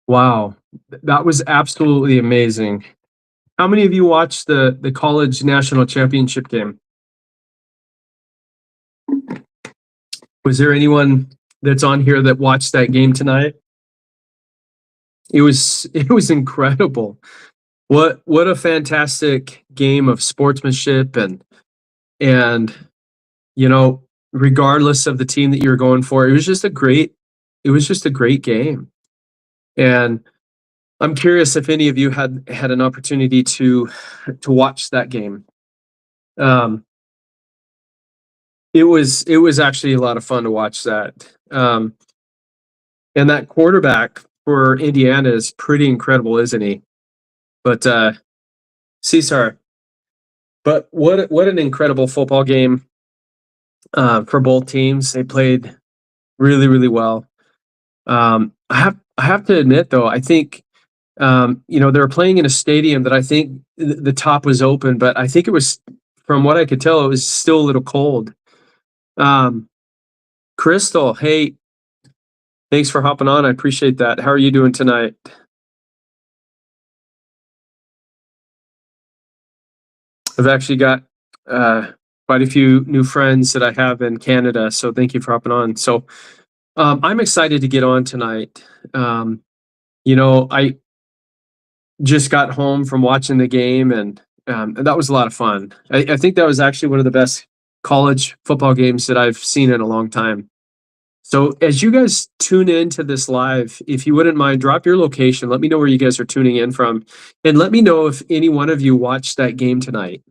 Wow, that was absolutely amazing. How many of you watched the college national championship game? Was there anyone that's on here that watched that game tonight? It was incredible. What a fantastic game of sportsmanship and you know, regardless of the team that you're going for, it was just a great game. And I'm curious if any of you had an opportunity to watch that game. Um, it was actually a lot of fun to watch that. And that quarterback for Indiana is pretty incredible, isn't he? But Cesar, but what an incredible football game for both teams. They played really really well. I have to admit though, I think they were playing in a stadium that I think the top was open, but I think it was, from what I could tell, it was still a little cold. Um, Crystal, hey, thanks for hopping on. I appreciate that. How are you doing tonight? I've actually got uh, quite a few new friends that I have in Canada, so thank you for hopping on. So I'm excited to get on tonight. I just got home from watching the game, and that was a lot of fun. I think that was actually one of the best college football games that I've seen in a long time. So as you guys tune into this live, if you wouldn't mind, drop your location. Let me know where you guys are tuning in from, and let me know if any one of you watched that game tonight.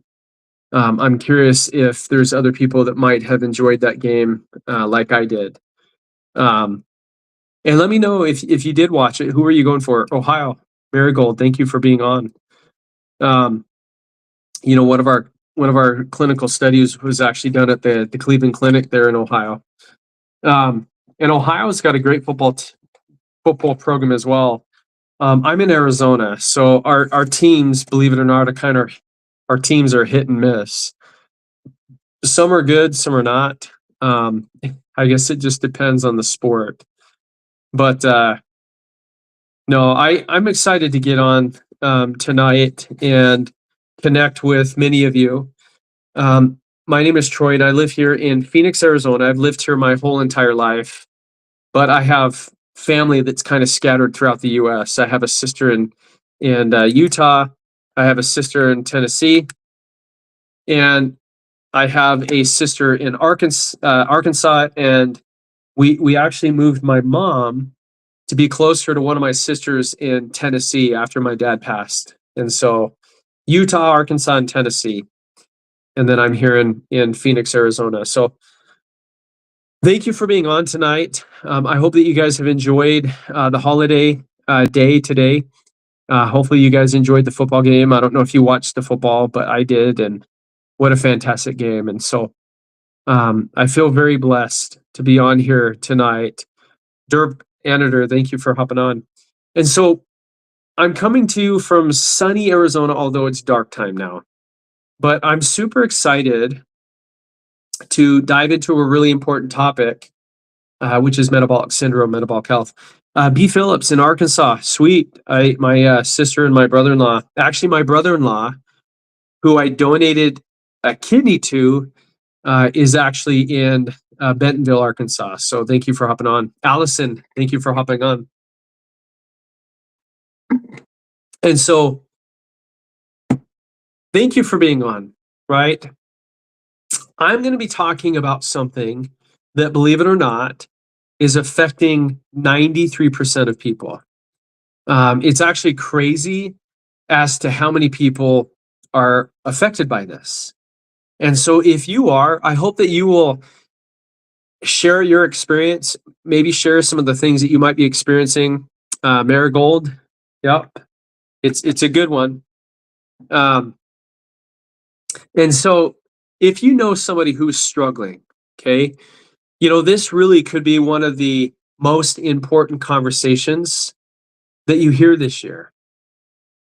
I'm curious if there's other people that might have enjoyed that game like I did. Um, and let me know if you did watch it. Who are you going for? Ohio, Marigold. Thank you for being on. Um, one of our clinical studies was actually done at the Cleveland Clinic there in Ohio. And Ohio's got a great football program as well. I'm in Arizona, so our teams, believe it or not, our teams are hit and miss. Some are good, some are not. I guess it just depends on the sport. But no, I'm excited to get on tonight and connect with many of you. My name is Troy, and I live here in Phoenix, Arizona. I've lived here my whole entire life, but I have family that's kind of scattered throughout the U.S. I have a sister in Utah. I have a sister in Tennessee, and I have a sister in Arkansas, and we actually moved my mom to be closer to one of my sisters in Tennessee after my dad passed. And so Utah, Arkansas, and Tennessee. And then I'm here in Phoenix, Arizona. So thank you for being on tonight. I hope that you guys have enjoyed the holiday day today. Hopefully you guys enjoyed the football game. I don't know if you watched the football, but I did. And what a fantastic game. And so I feel very blessed to be on here tonight. Derp Anator, thank you for hopping on. And so I'm coming to you from sunny Arizona, although it's dark time now. But I'm super excited to dive into a really important topic, which is metabolic syndrome, metabolic health. B. Phillips in Arkansas, sweet. My sister and my brother-in-law, actually my brother-in-law, who I donated a kidney to, is actually in Bentonville, Arkansas. So thank you for hopping on. Allison, thank you for hopping on. And so thank you for being on, right? I'm going to be talking about something that, believe it or not, is affecting 93% of people. It's actually crazy as to how many people are affected by this. And so if you are, I hope that you will share your experience, maybe share some of the things that you might be experiencing. Marigold, yep, it's a good one. And so if you know somebody who's struggling, okay, this really could be one of the most important conversations that you hear this year.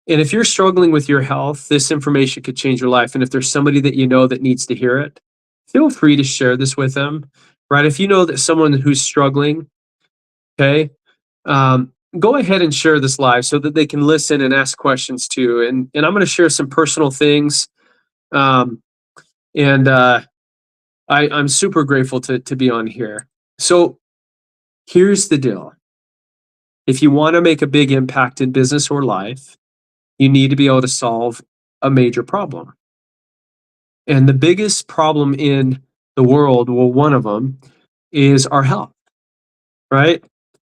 And if you're struggling with your health, this information could change your life. And if there's somebody that you know that needs to hear it, feel free to share this with them, right? If you know that someone who's struggling, okay, go ahead and share this live so that they can listen and ask questions too. And I'm going to share some personal things. Um, and I'm super grateful to be on here. So here's the deal. If you want to make a big impact in business or life, you need to be able to solve a major problem. And the biggest problem in the world, well, one of them is our health, right?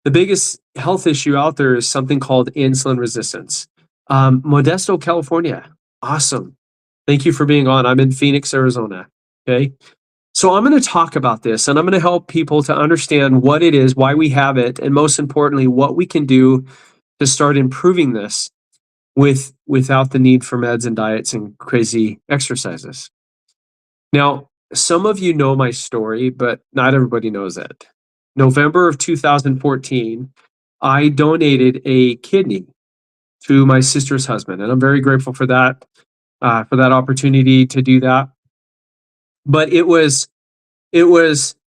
The biggest health issue out there is something called insulin resistance. Modesto, California. Awesome. Thank you for being on. I'm in Phoenix, Arizona. Okay. So I'm going to talk about this and I'm going to help people to understand what it is, why we have it, and most importantly, what we can do to start improving this without the need for meds and diets and crazy exercises. Now, some of you know my story, but not everybody knows it. November of 2014, I donated a kidney to my sister's husband, and I'm very grateful for that opportunity to do that. But it was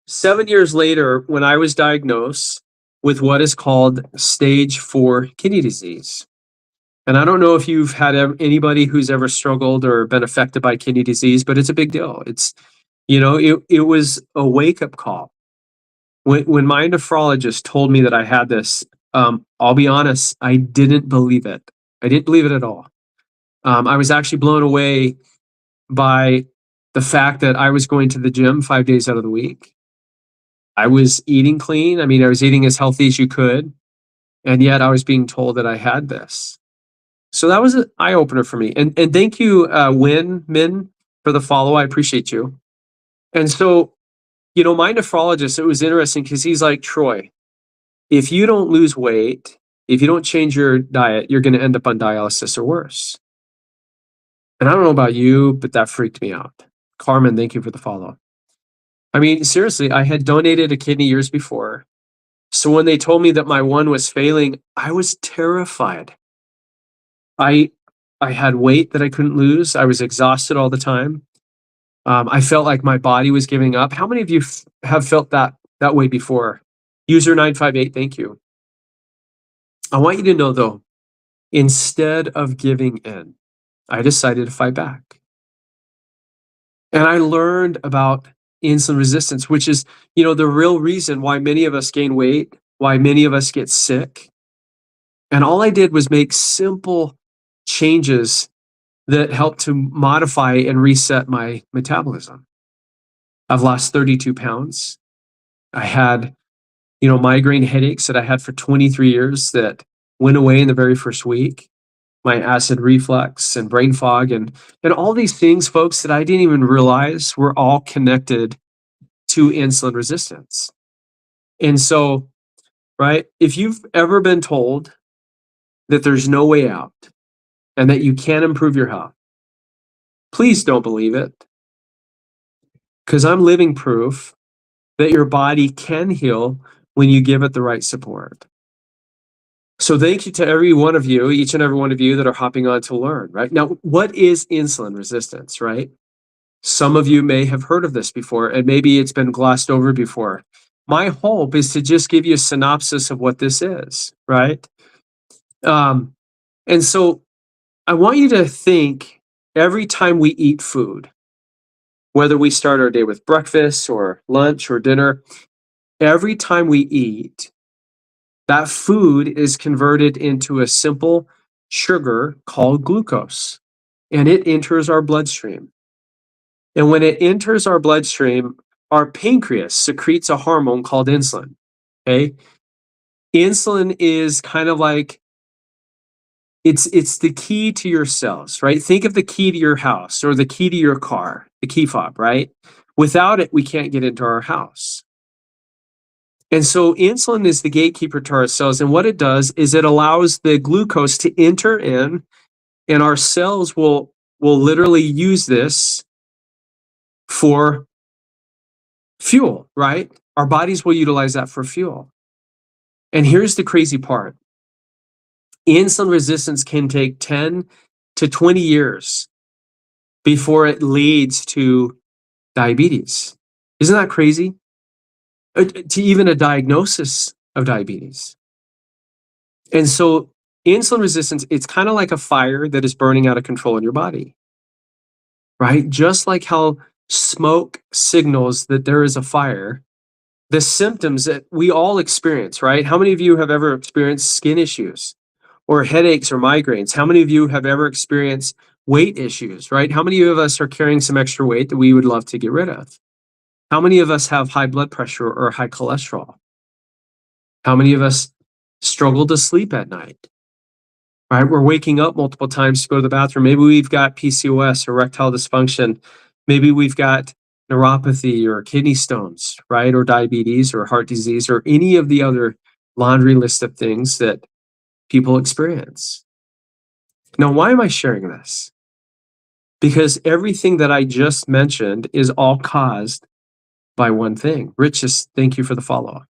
7 years later when I was diagnosed with what is called stage 4 kidney disease. And I don't know if you've had anybody who's ever struggled or been affected by kidney disease, but it's a big deal. It was a wake-up call. When my nephrologist told me that I had this, I'll be honest, I didn't believe it. I didn't believe it at all. I was actually blown away by the fact that I was going to the gym 5 days out of the week. I was eating clean. I mean, I was eating as healthy as you could. And yet I was being told that I had this. So that was an eye opener for me. And thank you, Min, for the follow. I appreciate you. And so, my nephrologist, it was interesting because he's like, Troy, if you don't lose weight, if you don't change your diet, you're going to end up on dialysis or worse. And I don't know about you, but that freaked me out. Carmen, thank you for the follow. I mean, seriously, I had donated a kidney years before. So when they told me that my one was failing, I was terrified. I had weight that I couldn't lose. I was exhausted all the time. I felt like my body was giving up. How many of you have felt that way before? User 958, thank you. I want you to know though, instead of giving in, I decided to fight back. And I learned about insulin resistance, which is, the real reason why many of us gain weight, why many of us get sick. And all I did was make simple changes that helped to modify and reset my metabolism. I've lost 32 pounds. I had, migraine headaches that I had for 23 years that went away in the very first week. My acid reflux and brain fog and all these things, folks, that I didn't even realize were all connected to insulin resistance. And so, right, if you've ever been told that there's no way out and that you can't improve your health, please don't believe it, because I'm living proof that your body can heal when you give it the right support. So thank you to every one of you, each and every one of you that are hopping on to learn, right? Now, what is insulin resistance, right? Some of you may have heard of this before, and maybe it's been glossed over before. My hope is to just give you a synopsis of what this is, right? And so I want you to think every time we eat food, whether we start our day with breakfast or lunch or dinner, every time we eat, that food is converted into a simple sugar called glucose, and it enters our bloodstream. And when it enters our bloodstream, our pancreas secretes a hormone called insulin. Okay? Insulin is kind of like it's the key to your cells, right? Think of the key to your house or the key to your car, the key fob, right? Without it, we can't get into our house. And so insulin is the gatekeeper to our cells. And what it does is it allows the glucose to enter in, and our cells will literally use this for fuel, right? Our bodies will utilize that for fuel. And here's the crazy part. Insulin resistance can take 10 to 20 years before it leads to diabetes. Isn't that crazy? To even a diagnosis of diabetes. And so insulin resistance, it's kind of like a fire that is burning out of control in your body, right? Just like how smoke signals that there is a fire, the symptoms that we all experience, right? How many of you have ever experienced skin issues or headaches or migraines? How many of you have ever experienced weight issues, right? How many of us are carrying some extra weight that we would love to get rid of? How many of us have high blood pressure or high cholesterol? How many of us struggle to sleep at night? Right? We're waking up multiple times to go to the bathroom. Maybe we've got PCOS or erectile dysfunction. Maybe we've got neuropathy or kidney stones, right? Or diabetes or heart disease or any of the other laundry list of things that people experience. Now, why am I sharing this? Because everything that I just mentioned is all caused by one thing. Rich, thank you for the follow-up.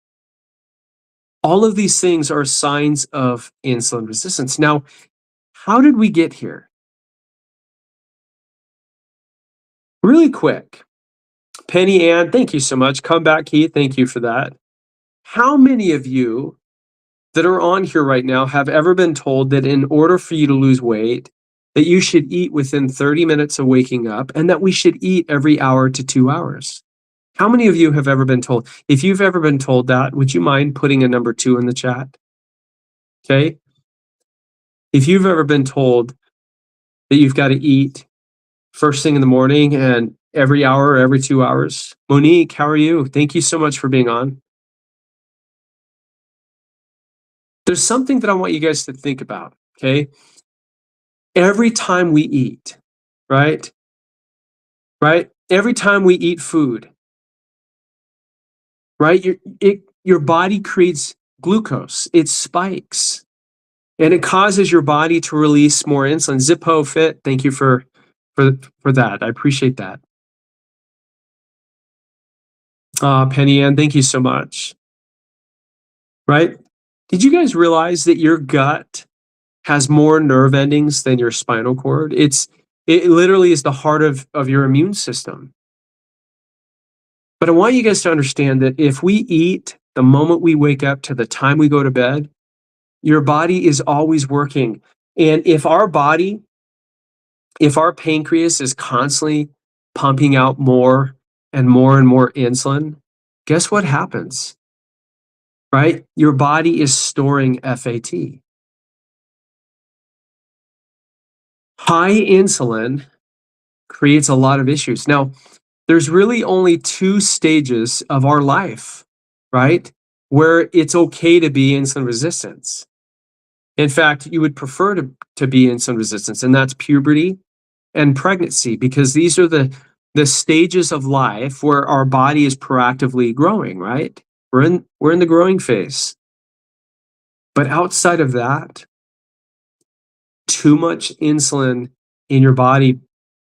All of these things are signs of insulin resistance. Now, how did we get here? Really quick, Penny Ann, thank you so much. Come back, Keith, thank you for that. How many of you that are on here right now have ever been told that in order for you to lose weight, that you should eat within 30 minutes of waking up and that we should eat every hour to 2 hours? How many of you have ever been told? If you've ever been told that, would you mind putting a number 2 in the chat? Okay. If you've ever been told that you've got to eat first thing in the morning and every hour, every 2 hours. Monique, how are you? Thank you so much for being on. There's something that I want you guys to think about, okay? Every time we eat, right? Right? Every time we eat food, right? Your body creates glucose. It spikes. And it causes your body to release more insulin. Zippo Fit, thank you for that. I appreciate that. Penny Ann, thank you so much. Right? Did you guys realize that your gut has more nerve endings than your spinal cord? It literally is the heart of your immune system. But I want you guys to understand that if we eat the moment we wake up to the time we go to bed, your body is always working. And if our pancreas is constantly pumping out more and more and more insulin, guess what happens? Right? Your body is storing FAT. High insulin creates a lot of issues. Now, there's really only 2 stages of our life, right, where it's okay to be insulin resistant. In fact, you would prefer to be insulin resistant, and that's puberty and pregnancy, because these are the stages of life where our body is proactively growing, right? We're in the growing phase. But outside of that, too much insulin in your body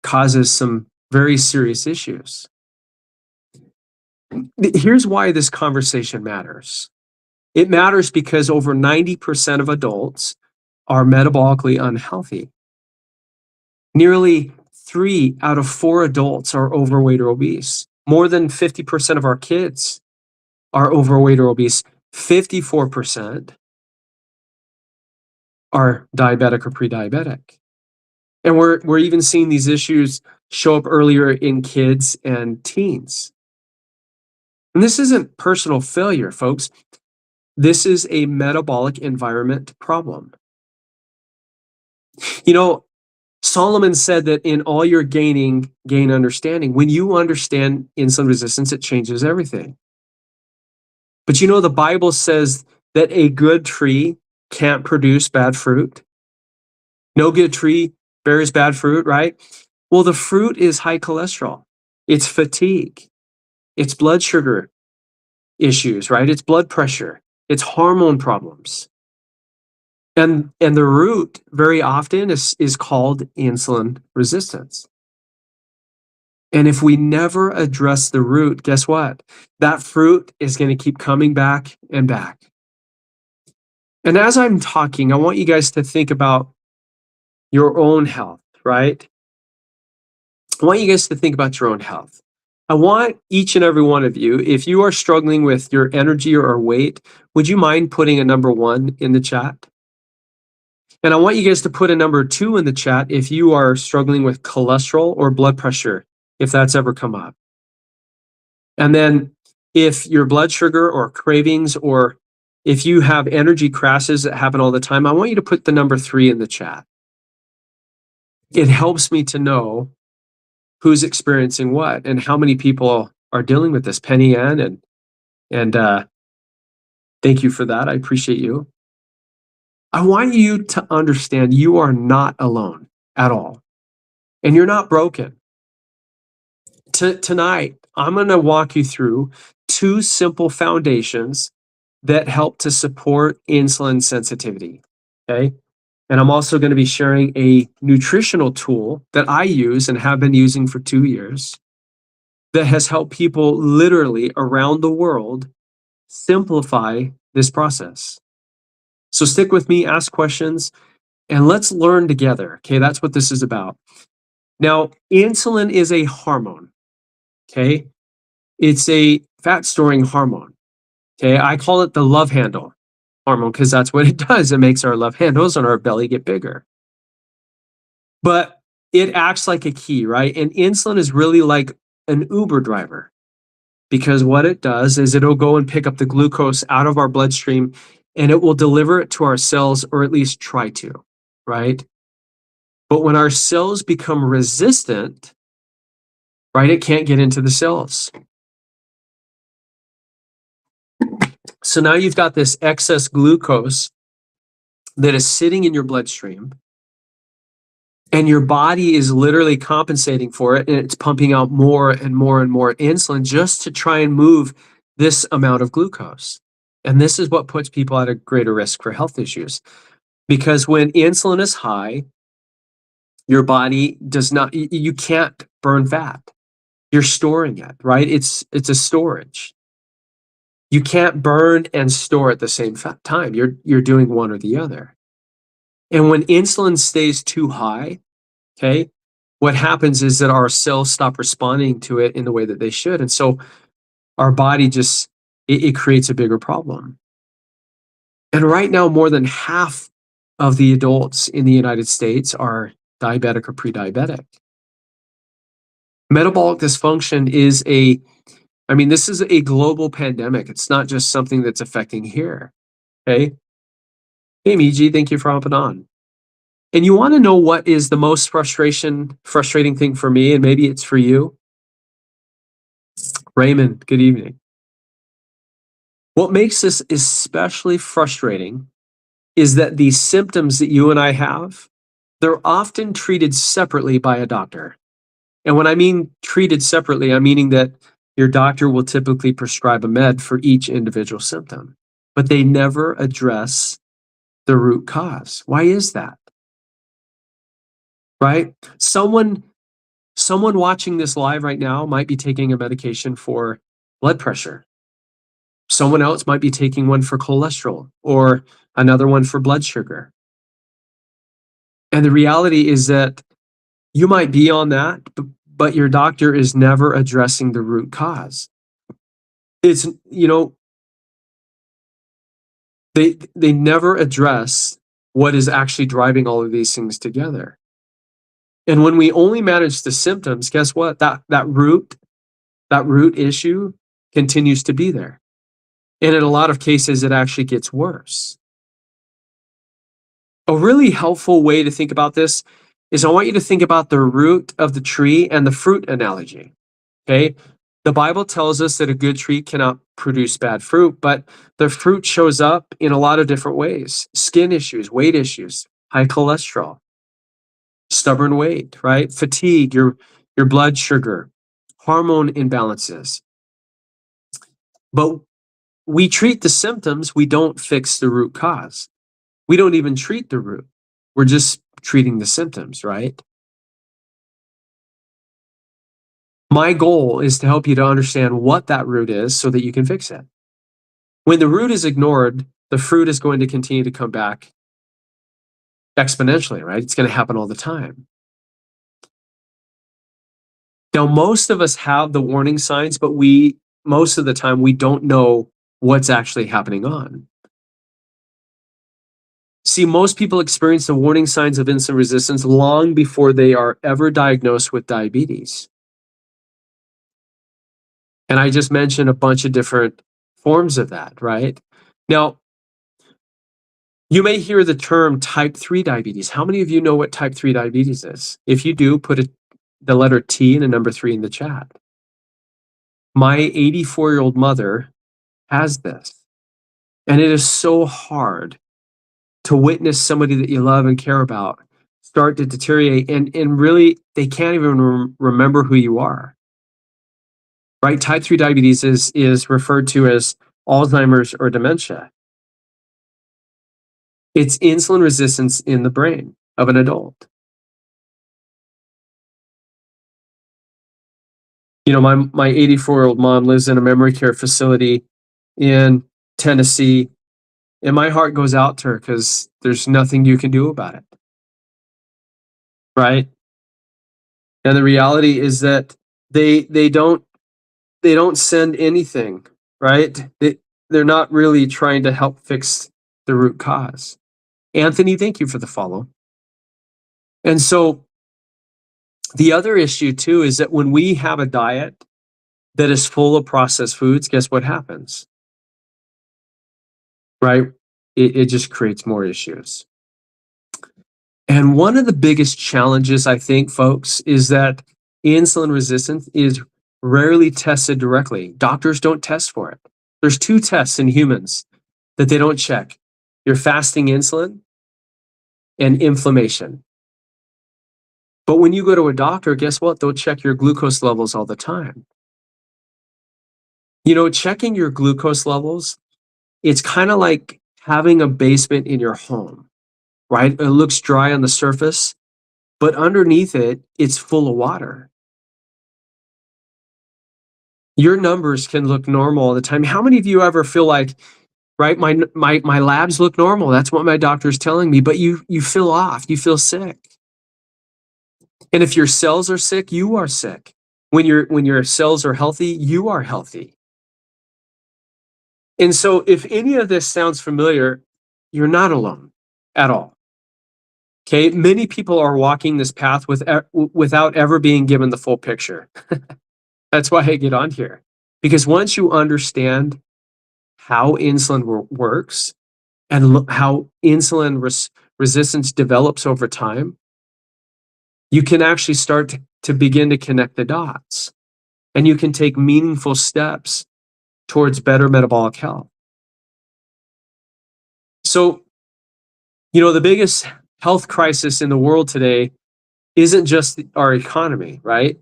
causes some very serious issues. Here's why this conversation matters. It matters because over 90% of adults are metabolically unhealthy. Nearly 3 out of 4 adults are overweight or obese. More than 50% of our kids are overweight or obese. 54% are diabetic or pre-diabetic. And we're even seeing these issues show up earlier in kids and teens. And this isn't personal failure, folks. This is a metabolic environment problem. You know, Solomon said that in all your gain understanding. When you understand insulin resistance, it changes everything. But you know, the Bible says that a good tree can't produce bad fruit. No good tree bears bad fruit, right? Well, the fruit is high cholesterol. It's fatigue. It's blood sugar issues, right? It's blood pressure. It's hormone problems. And the root very often is called insulin resistance. And if we never address the root, guess what? That fruit is going to keep coming back and back. And as I'm talking, I want you guys to think about your own health, right? I want you guys to think about your own health. I want each and every one of you, if you are struggling with your energy or weight, would you mind putting a number 1 in the chat? And I want you guys to put a number 2 in the chat if you are struggling with cholesterol or blood pressure, if that's ever come up. And then if your blood sugar or cravings, or if you have energy crashes that happen all the time, I want you to put the number 3 in the chat. It helps me to know who's experiencing what and how many people are dealing with this. Penny Ann, and thank you for that. I appreciate you. I want you to understand you are not alone at all, and you're not broken. Tonight, I'm going to walk you through 2 simple foundations that help to support insulin sensitivity. Okay. And I'm also going to be sharing a nutritional tool that I use and have been using for 2 years that has helped people literally around the world simplify this process. So stick with me, ask questions, and let's learn together. Okay, that's what this is about. Now, insulin is a hormone. Okay, it's a fat storing hormone. Okay, I call it the love handle hormone because that's what it does. It makes our love handles on our belly get bigger. But it acts like a key, right? And insulin is really like an Uber driver, because what it does is it'll go and pick up the glucose out of our bloodstream and it will deliver it to our cells, or at least try to, right? But when our cells become resistant, right, it can't get into the cells. So now you've got this excess glucose that is sitting in your bloodstream, and your body is literally compensating for it, and it's pumping out more and more and more insulin just to try and move this amount of glucose. And this is what puts people at a greater risk for health issues. Because when insulin is high, your body does not, you can't burn fat. You're storing it, right? It's a storage. You can't burn and store at the same time. You're doing one or the other. And when insulin stays too high, okay, what happens is that our cells stop responding to it in the way that they should. And so our body just, it creates a bigger problem. And right now, more than half of the adults in the United States are diabetic or pre-diabetic. Metabolic dysfunction is this is a global pandemic. It's not just something that's affecting here. Okay. Hey, Miji, thank you for hopping on. And you want to know what is the most frustrating thing for me, and maybe it's for you? Raymond, good evening. What makes this especially frustrating is that the symptoms that you and I have, they're often treated separately by a doctor. And when I mean treated separately, I'm meaning that your doctor will typically prescribe a med for each individual symptom, but they never address the root cause. Why is that? Right? Someone watching this live right now might be taking a medication for blood pressure. Someone else might be taking one for cholesterol, or another one for blood sugar. And the reality is that you might be on that, but your doctor is never addressing the root cause. It's, they never address what is actually driving all of these things together. And when we only manage the symptoms, guess what? That root issue continues to be there. And in a lot of cases, it actually gets worse. A really helpful way to think about this is I want you to think about the root of the tree and the fruit analogy. Okay. The Bible tells us that a good tree cannot produce bad fruit, but the fruit shows up in a lot of different ways: skin issues, weight issues, high cholesterol, stubborn weight, right? Fatigue, your blood sugar, hormone imbalances. But we treat the symptoms, we don't fix the root cause. We don't even treat the root. We're just treating the symptoms, right? My goal is to help you to understand what that root is so that you can fix it. When the root is ignored, the fruit is going to continue to come back exponentially, right? It's going to happen all the time. Now, most of us have the warning signs, but most of the time, we don't know what's actually happening on. See, most people experience the warning signs of insulin resistance long before they are ever diagnosed with diabetes. And I just mentioned a bunch of different forms of that, right? Now, you may hear the term type 3 diabetes. How many of you know what type 3 diabetes is? If you do, put the letter T and a number 3 in the chat. My 84-year-old mother has this. And it is so hard to witness somebody that you love and care about start to deteriorate, and really they can't even remember who you are. Right? Type 3 diabetes is referred to as Alzheimer's or dementia. It's insulin resistance in the brain of an adult. You know, my 84-year-old mom lives in a memory care facility in Tennessee, and my heart goes out to her because there's nothing you can do about it. Right? And the reality is that they don't send anything, right? They're not really trying to help fix the root cause. Anthony, thank you for the follow. And so the other issue too is that when we have a diet that is full of processed foods, guess what happens? Right? It just creates more issues. And one of the biggest challenges, I think, folks, is that insulin resistance is rarely tested directly. Doctors don't test for it. There's 2 tests in humans that they don't check: your fasting insulin and inflammation. But when you go to a doctor, guess what? They'll check your glucose levels all the time. You know, checking your glucose levels, it's kind of like having a basement in your home, right? It looks dry on the surface, but underneath it, it's full of water. Your numbers can look normal all the time. How many of you ever feel like, right, my labs look normal, that's what my doctor's telling me, but you feel off, you feel sick. And if your cells are sick, you are sick. When your cells are healthy, you are healthy. And so if any of this sounds familiar, you're not alone at all. Okay, many people are walking this path without ever being given the full picture. That's why I get on here. Because once you understand how insulin works and how insulin resistance develops over time, you can actually start to begin to connect the dots. And you can take meaningful steps towards better metabolic health. So, you know, the biggest health crisis in the world today isn't just our economy, right?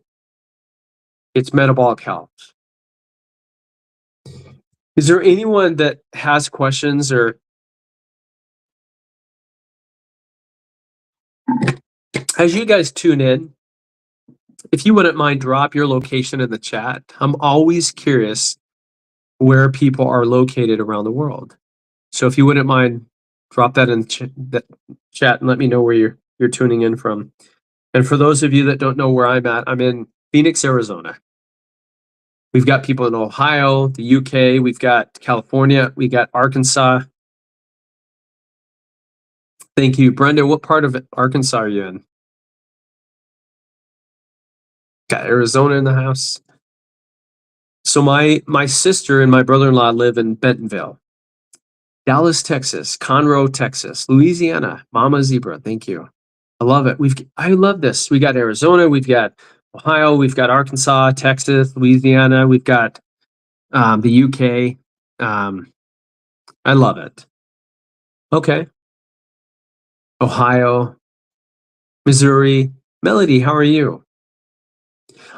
It's metabolic health. Is there anyone that has questions, or as you guys tune in, if you wouldn't mind, drop your location in the chat. I'm always curious where people are located around the world. So if you wouldn't mind, drop that in the chat and let me know where you're tuning in from. And for those of you that don't know where I'm at, I'm in Phoenix, Arizona. We've got people in Ohio, the UK, we've got California, we got Arkansas. Thank you. Brenda, what part of Arkansas are you in? Got Arizona in the house. So my sister and my brother-in-law live in Bentonville, Dallas, Texas, Conroe, Texas, Louisiana, Mama Zebra. Thank you. I love it. I love this. We got Arizona, we've got Ohio, we've got Arkansas, Texas, Louisiana, we've got the UK. I love it. Okay. Ohio, Missouri. Melody, how are you?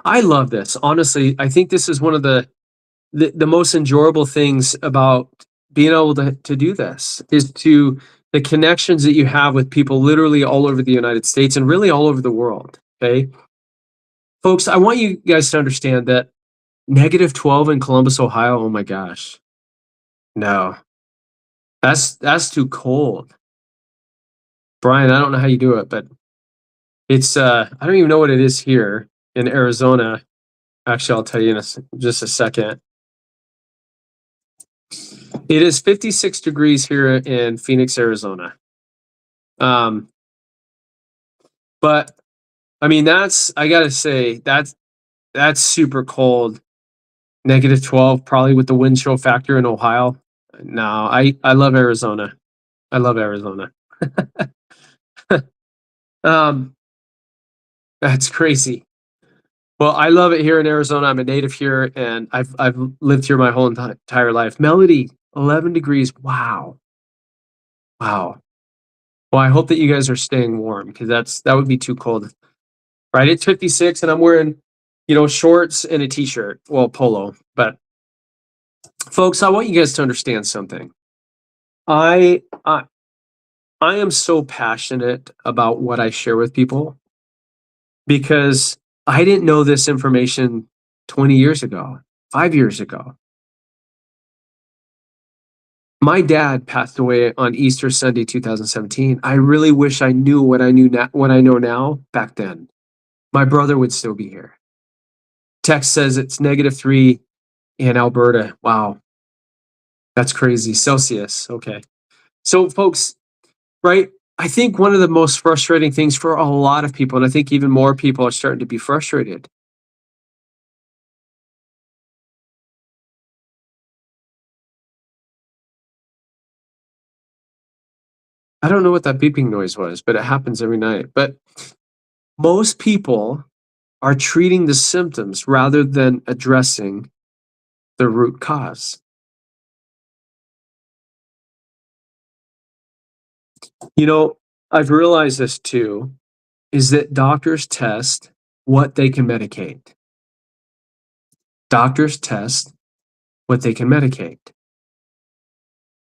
I love this. Honestly, I think this is one of the most enjoyable things about being able to do this is to the connections that you have with people literally all over the United States and really all over the world. Okay. Folks, I want you guys to understand that -12 in Columbus, Ohio. Oh my gosh. No, that's too cold. Brian, I don't know how you do it, but it's, I don't even know what it is here in Arizona. Actually, I'll tell you in just a second. It is 56 degrees here in Phoenix, Arizona. But I mean, I gotta say, that's super cold. -12, probably with the wind chill factor in Ohio. No, I love Arizona. I love Arizona. Um, that's crazy. Well, I love it here in Arizona. I'm a native here, and I've lived here my whole entire life. Melody, 11 degrees. Wow. Wow. Well, I hope that you guys are staying warm because that would be too cold. Right? It's 56 and I'm wearing, shorts and a t-shirt. Well, polo. But folks, I want you guys to understand something. I I, I am so passionate about what I share with people because I didn't know this information 20 years ago, 5 years ago. My dad passed away on Easter Sunday 2017. I really wish I knew what I know now back then. My brother would still be here. Text says it's -3 in Alberta. Wow, that's crazy. Celsius. Okay. So folks, right? I think one of the most frustrating things for a lot of people, and I think even more people are starting to be frustrated. I don't know what that beeping noise was, but it happens every night. But most people are treating the symptoms rather than addressing the root cause. You know, I've realized this too, is that doctors test what they can medicate. Doctors test what they can medicate.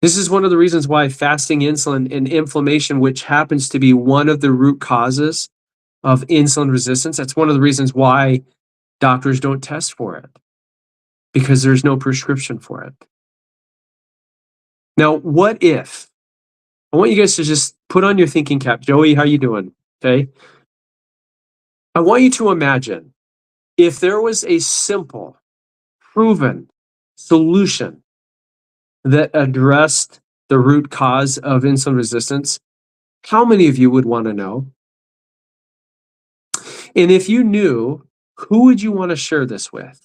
This is one of the reasons why fasting insulin and inflammation, which happens to be one of the root causes of insulin resistance, that's one of the reasons why doctors don't test for it because there's no prescription for it. Now, what if I want you guys to just put on your thinking cap. Joey, how you doing? Okay. I want you to imagine if there was a simple, proven solution that addressed the root cause of insulin resistance, how many of you would want to know? And if you knew, who would you want to share this with?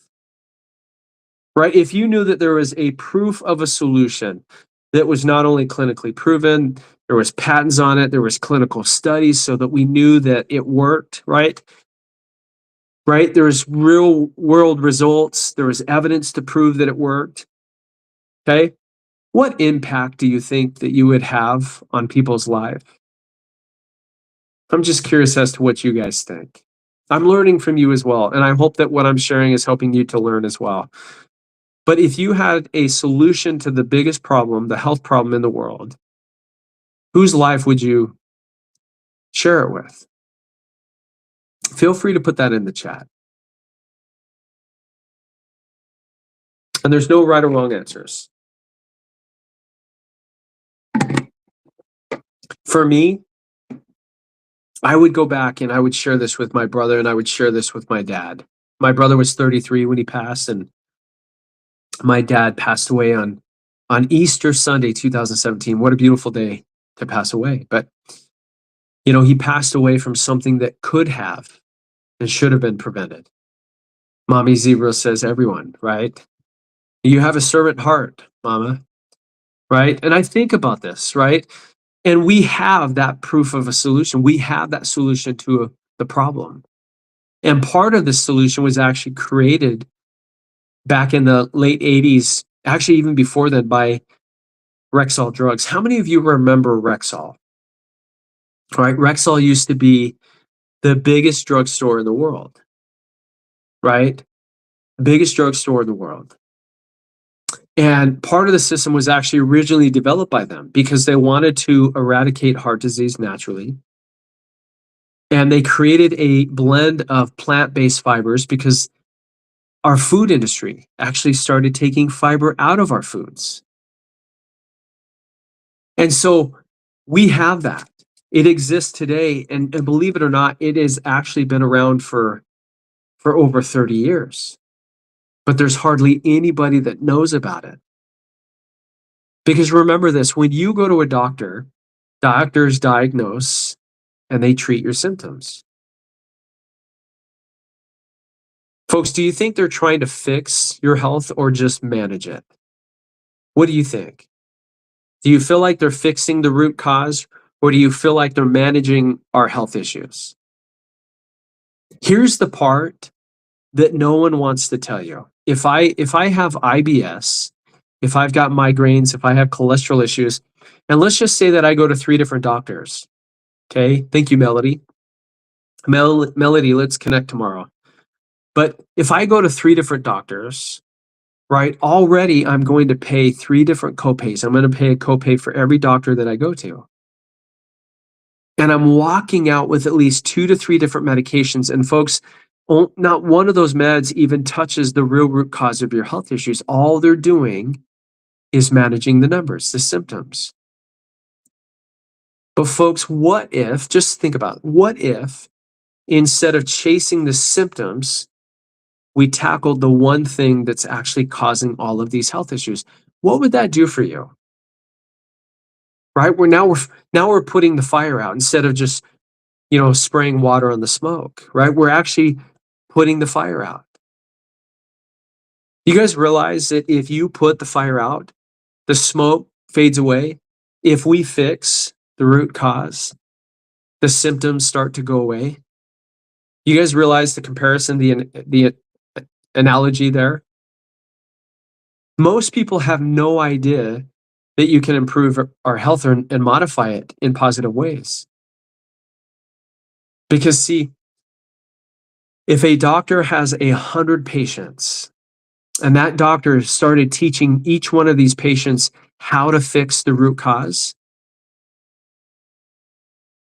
Right? If you knew that there was a proof of a solution that was not only clinically proven, there was patents on it, there was clinical studies so that we knew that it worked, right? Right? There was real world results, there was evidence to prove that it worked. Okay? What impact do you think that you would have on people's lives? I'm just curious as to what you guys think. I'm learning from you as well, and I hope that what I'm sharing is helping you to learn as well. But if you had a solution to the biggest problem, the health problem in the world, whose life would you share it with? Feel free to put that in the chat. And there's no right or wrong answers. For me, I would go back and I would share this with my brother and I would share this with my dad. My brother was 33 when he passed, and my dad passed away on Easter Sunday 2017. What a beautiful day to pass away. But he passed away from something that could have and should have been prevented. Mommy Zebra says everyone, right? You have a servant heart, mama, right? And I think about this, right? And we have that proof of a solution. We have that solution to the problem. And part of the solution was actually created back in the late 80s, actually even before then, by Rexall drugs. How many of you remember Rexall? All right, Rexall used to be the biggest drugstore in the world, right? Biggest drugstore in the world. And part of the system was actually originally developed by them because they wanted to eradicate heart disease naturally. And they created a blend of plant-based fibers because our food industry actually started taking fiber out of our foods. And so we have that. It exists today. And believe it or not, it has actually been around for over 30 years. But there's hardly anybody that knows about it. Because remember this, when you go to a doctor, Doctors diagnose and they treat your symptoms. Folks, do you think they're trying to fix your health or just manage it? What do you think? Do you feel like they're fixing the root cause, or do you feel like they're managing our health issues? Here's the part that no one wants to tell you. If I have IBS, if I've got migraines, if I have cholesterol issues, and let's just say that I go to 3 different doctors. Okay? Thank you, Melody. Melody, let's connect tomorrow. But if I go to 3 different doctors, right? Already I'm going to pay 3 different copays. I'm going to pay a copay for every doctor that I go to. And I'm walking out with at least 2 to 3 different medications. And folks, not one of those meds even touches the real root cause of your health issues. All they're doing is managing the numbers, the symptoms. But folks, what if, just think about it, what if instead of chasing the symptoms, we tackled the one thing that's actually causing all of these health issues? What would that do for you? Right? We're putting the fire out instead of just, spraying water on the smoke, right? We're actually putting the fire out. You guys realize that if you put the fire out, the smoke fades away? If we fix the root cause, the symptoms start to go away? You guys realize the comparison, the analogy there? Most people have no idea that you can improve our health and modify it in positive ways. Because see, if a doctor has 100 patients and that doctor started teaching each one of these patients how to fix the root cause,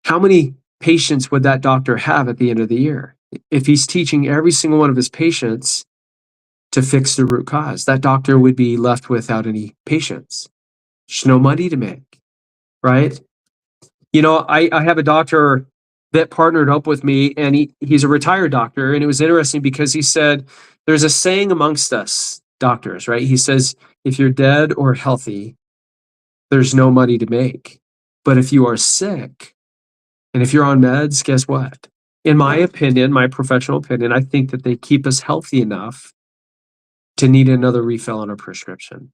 how many patients would that doctor have at the end of the year? If he's teaching every single one of his patients to fix the root cause, that doctor would be left without any patients. There's no money to make, right? I have a doctor that partnered up with me, and he's a retired doctor, and it was interesting because he said, there's a saying amongst us doctors, right? He says, if you're dead or healthy, there's no money to make. But if you are sick, and if you're on meds, guess what? In my opinion, my professional opinion, I think that they keep us healthy enough to need another refill on our prescription,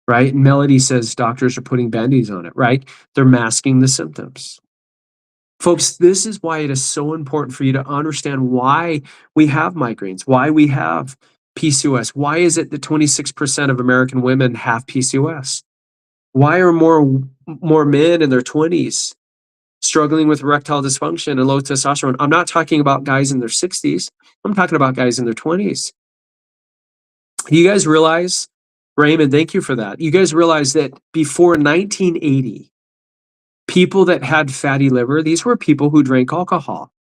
right? And Melody says doctors are putting Band-Aids on it, right? They're masking the symptoms. Folks, this is why it is so important for you to understand why we have migraines, why we have PCOS. Why is it that 26% of American women have PCOS? Why are more men in their 20s struggling with erectile dysfunction and low testosterone? I'm not talking about guys in their 60s. I'm talking about guys in their 20s. You guys realize, Raymond, thank you for that. You guys realize that before 1980, people that had fatty liver, these were people who drank alcohol.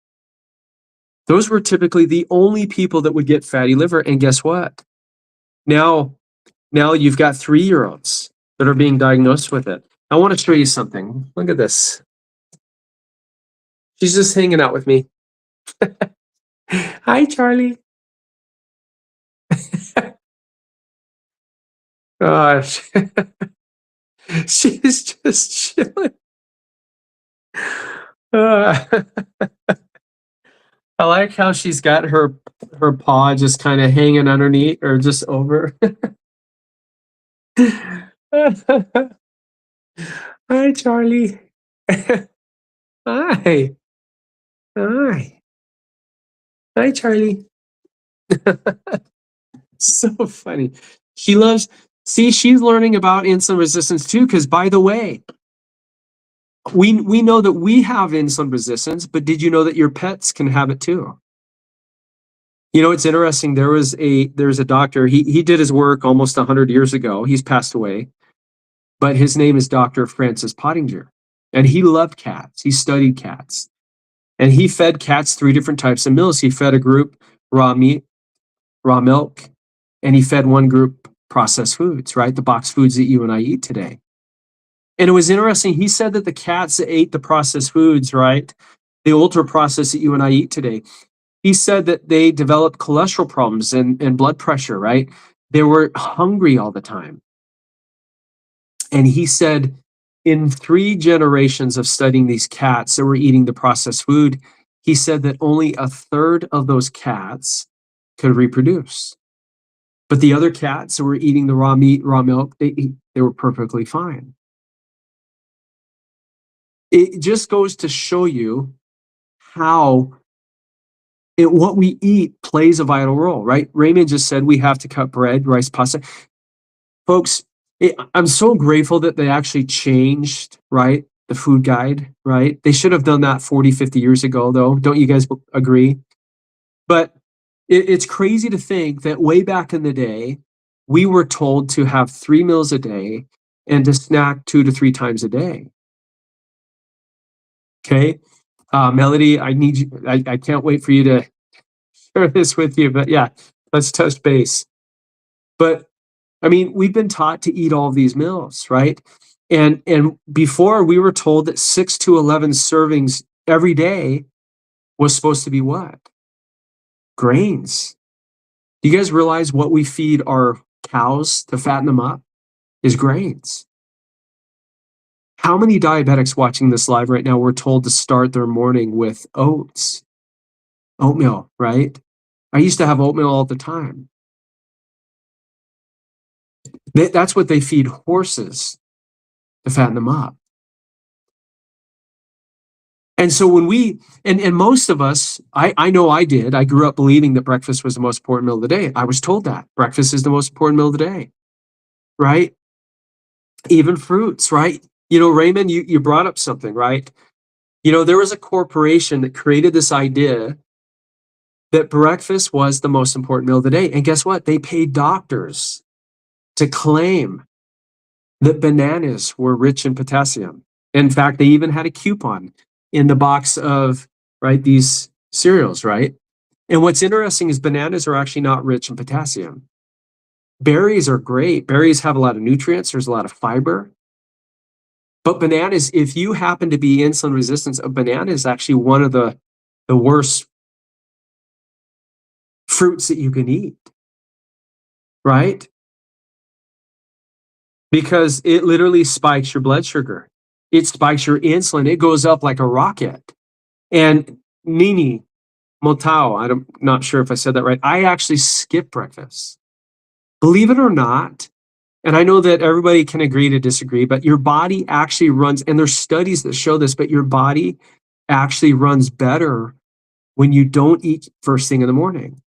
Those were typically the only people that would get fatty liver. And guess what? Now you've got 3-year-olds that are being diagnosed with it. I want to show you something. Look at this. She's just hanging out with me. Hi, Charlie. Gosh. She's just chilling. I like how she's got her paw just kind of hanging underneath or just over. Hi, Charlie. Hi. Hi. Hi, Charlie. So funny. She's learning about insulin resistance too, because by the way, we know that we have insulin resistance, but did you know that your pets can have it too? It's interesting. There's a doctor, he did his work almost 100 years ago. He's passed away, but his name is Dr. Francis Pottinger, and he loved cats. He studied cats, and he fed cats 3 different types of meals. He fed a group raw meat, raw milk, and he fed one group processed foods, right? The boxed foods that you and I eat today. And it was interesting. He said that the cats that ate the processed foods, right? The ultra processed that you and I eat today, he said that they developed cholesterol problems and blood pressure, right? They were hungry all the time. And he said in 3 generations of studying these cats that were eating the processed food, he said that only a third of those cats could reproduce. But the other cats that were eating the raw meat, raw milk, they were perfectly fine. It just goes to show you how what we eat plays a vital role, right? Raymond just said we have to cut bread, rice, pasta. Folks, I'm so grateful that they actually changed, right? The food guide, right? They should have done that 40, 50 years ago, though. Don't you guys agree? But it's crazy to think that way back in the day, we were told to have 3 meals a day and to snack 2 to 3 times a day. Okay. Melody, I need you. I can't wait for you to share this with you, but yeah, let's touch base. But I mean, we've been taught to eat all these meals, right? And before we were told that 6 to 11 servings every day was supposed to be what? Grains. Do you guys realize what we feed our cows to fatten them up is grains? How many diabetics watching this live right now were told to start their morning with oats? Oatmeal, right? I used to have oatmeal all the time. That's what they feed horses to fatten them up. And so when we, and most of us, I know I did, I grew up believing that breakfast was the most important meal of the day. I was told that breakfast is the most important meal of the day, right? Even fruits, right? You know, Raymond, you brought up something, right? You know, there was a corporation that created this idea that breakfast was the most important meal of the day. And guess what? They paid doctors to claim that bananas were rich in potassium. In fact, they even had a coupon in the box of, right, these cereals, right? And what's interesting is bananas are actually not rich in potassium. Berries are great. Berries have a lot of nutrients. There's a lot of fiber. But bananas, if you happen to be insulin resistant, a banana is actually one of the worst fruits that you can eat, right? Because it literally spikes your blood sugar. It spikes your insulin. It goes up like a rocket. And Nini Motao, I'm not sure if I said that right. I actually skip breakfast. Believe it or not, and I know that everybody can agree to disagree, but your body actually runs, and there's studies that show this, but your body actually runs better when you don't eat first thing in the morning.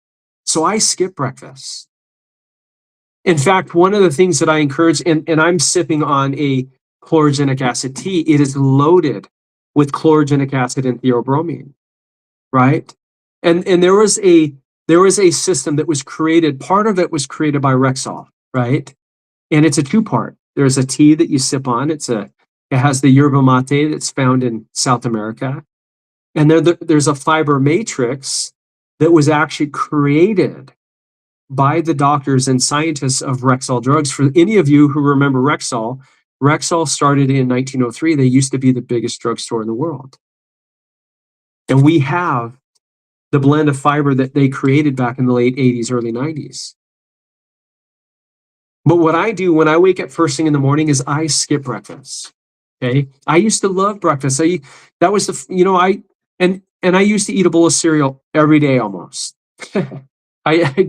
So I skip breakfast. In fact, one of the things that I encourage, and I'm sipping on a chlorogenic acid tea, it is loaded with chlorogenic acid and theobromine, right? And there was a system that was created, part of it was created by Rexall, right? And it's a 2-part. There's a tea that you sip on. It has the yerba mate that's found in South America. And there's a fiber matrix that was actually created by the doctors and scientists of Rexall drugs. For any of you who remember Rexall, Rexall started in 1903. They used to be the biggest drugstore in the world. And we have the blend of fiber that they created back in the late 80s, early 90s. But what I do when I wake up first thing in the morning is I skip breakfast. Okay. I used to love breakfast. That was I used to eat a bowl of cereal every day almost. I